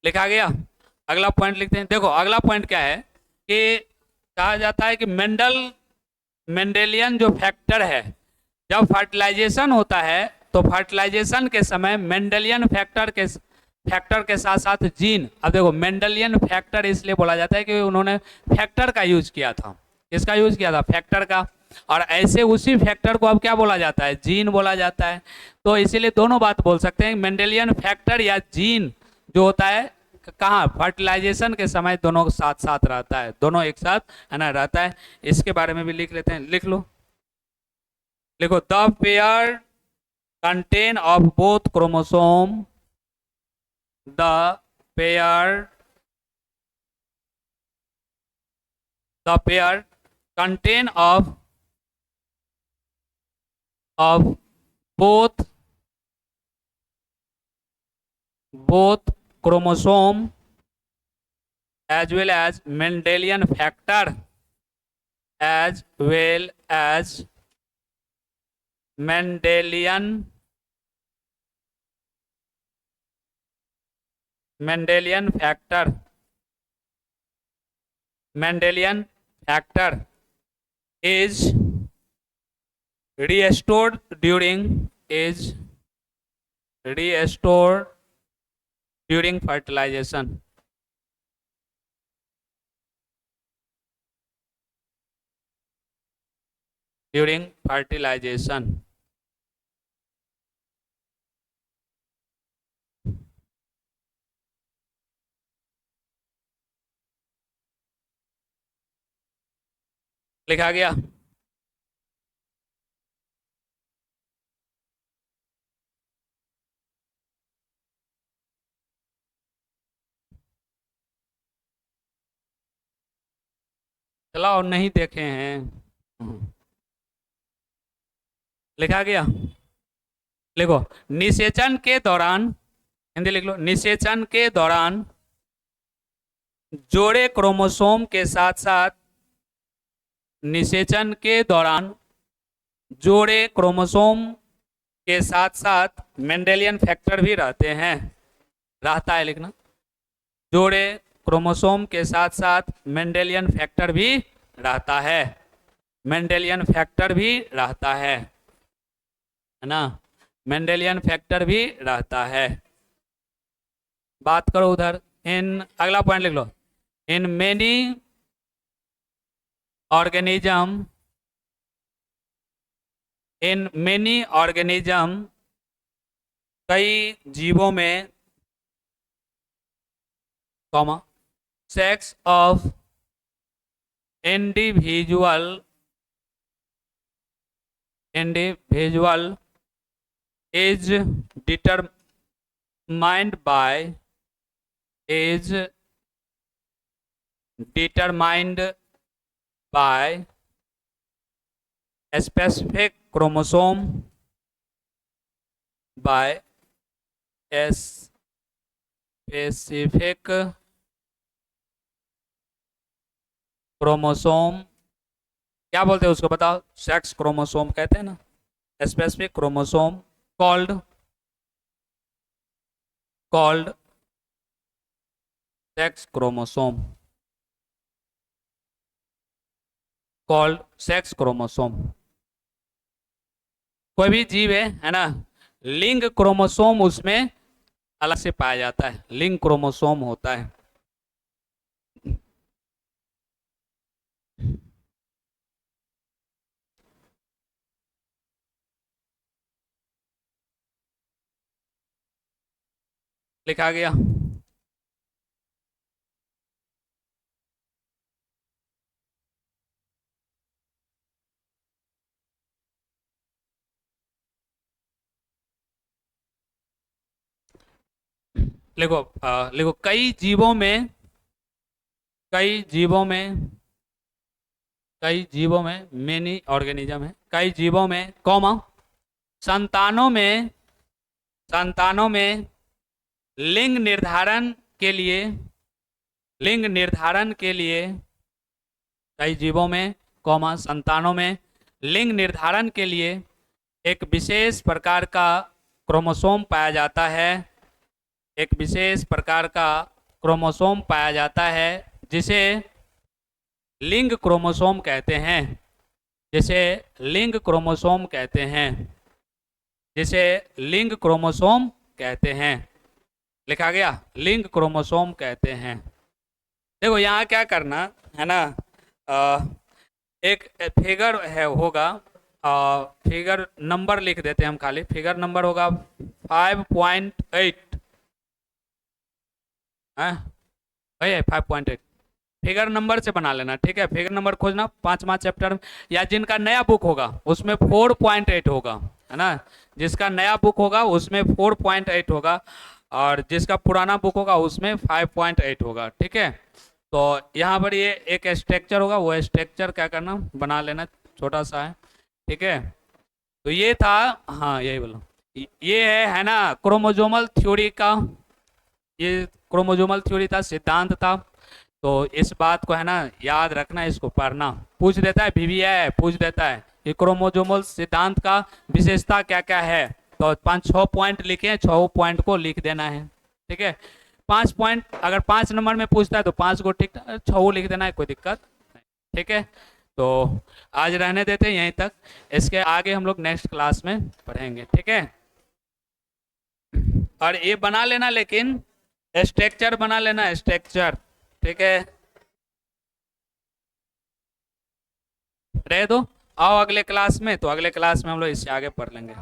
लिखा गया। अगला पॉइंट लिखते हैं। देखो अगला पॉइंट क्या है कि कहा जाता है कि मेंडेलियन जो फैक्टर है, जब फर्टिलाइजेशन होता है तो फर्टिलाइजेशन के समय मेंडेलियन फैक्टर के साथ साथ जीन। अब देखो मेंडेलियन फैक्टर इसलिए बोला जाता है कि उन्होंने फैक्टर का यूज किया था। किसका यूज किया था? फैक्टर का। और ऐसे उसी फैक्टर को अब क्या बोला जाता है? जीन बोला जाता है। तो इसीलिए दोनों बात बोल सकते हैं, मेंडेलियन फैक्टर या जीन जो होता है कहाँ फर्टिलाइजेशन के समय दोनों साथ साथ रहता है, दोनों एक साथ है ना रहता है। इसके बारे में भी लिख लेते हैं, लिख लो। देखो the pair contain of both chromosome, the pair the pair contain of both both chromosome as well as Mendelian factor, as well as Mendelian factor. Mendelian factor is restored during fertilization. During fertilization. लिखा गया। चला और नहीं देखे हैं। लिखा गया। लिखो निषेचन के दौरान, हिंदी लिख लो, निषेचन के दौरान जोड़े क्रोमोसोम के साथ साथ, निषेचन के दौरान जोड़े क्रोमोसोम के साथ साथ मेंडेलियन फैक्टर भी रहते हैं, रहता है लिखना। जोड़े क्रोमोसोम के साथ साथ मेंडेलियन फैक्टर भी रहता है, मेंडेलियन फैक्टर भी रहता है ना, मेंडेलियन फैक्टर भी रहता है। बात करो उधर। इन अगला पॉइंट लिख लो। In many organism, in many organism, कई जीवों में, comma, sex of individual is determined by is determined by a specific chromosome, by a specific chromosome. क्या बोलते हैं उसको बताओ? सेक्स क्रोमोसोम कहते हैं ना, specific chromosome called sex chromosome, called sex chromosome. कोई भी जीव है ना, लिंग क्रोमोसोम उसमें अलग से पाया जाता है, लिंग क्रोमोसोम होता है। लिखा गया। लिखो लिखो, कई जीवों में मेनी ऑर्गेनिज्म है, कई जीवों में कॉमा संतानों में संतानों में लिंग निर्धारण के लिए लिंग निर्धारण के लिए कई जीवों में कॉमा संतानों में लिंग निर्धारण के लिए एक विशेष प्रकार का क्रोमोसोम पाया जाता है, एक विशेष प्रकार का क्रोमोसोम पाया जाता है जिसे लिंग क्रोमोसोम कहते हैं, जिसे लिंग क्रोमोसोम कहते हैं, जिसे लिंग क्रोमोसोम कहते हैं। लिखा गया, लिंग क्रोमोसोम कहते हैं। देखो यहाँ क्या करना है ना, एक फिगर है होगा, फिगर नंबर लिख देते हैं हम, खाली फिगर नंबर होगा 5.8 है भैया, 5.8 फिगर नंबर से बना लेना, ठीक है। फिगर नंबर खोजना 5वां चैप्टर, या जिनका नया बुक होगा उसमें 4.8 होगा, है ना। जिसका नया बुक होगा उसमें 4.8 होगा, और जिसका पुराना बुक होगा उसमें 5.8 होगा, ठीक है। तो यहाँ पर ये एक स्ट्रक्चर होगा, वो स्ट्रक्चर क्या करना, बना लेना, छोटा सा है, ठीक है। तो ये था, हाँ यही बोलो, ये है ना क्रोमोजोमल थ्योरी का, ये क्रोमोजोमल थ्योरी था, सिद्धांत था। तो इस बात को है ना याद रखना, इसको पढ़ना, पूछ देता है VVI पूछ देता है कि क्रोमोजोमल सिद्धांत का विशेषता क्या क्या है। तो 5-6 पॉइंट लिखे, 6 पॉइंट को लिख देना है, ठीक है। 5 पॉइंट अगर 5 नंबर में पूछता है तो 5 को ठीक, 6 लिख देना है, कोई दिक्कत नहीं, ठीक है। तो आज रहने देते हैं यहीं तक, इसके आगे हम लोग नेक्स्ट क्लास में पढ़ेंगे, ठीक है। और ये बना लेना, लेकिन स्ट्रक्चर बना लेना, स्ट्रक्चर, ठीक है। रह दो, आओ अगले क्लास में, तो अगले क्लास में हम लोग इससे आगे पढ़ लेंगे।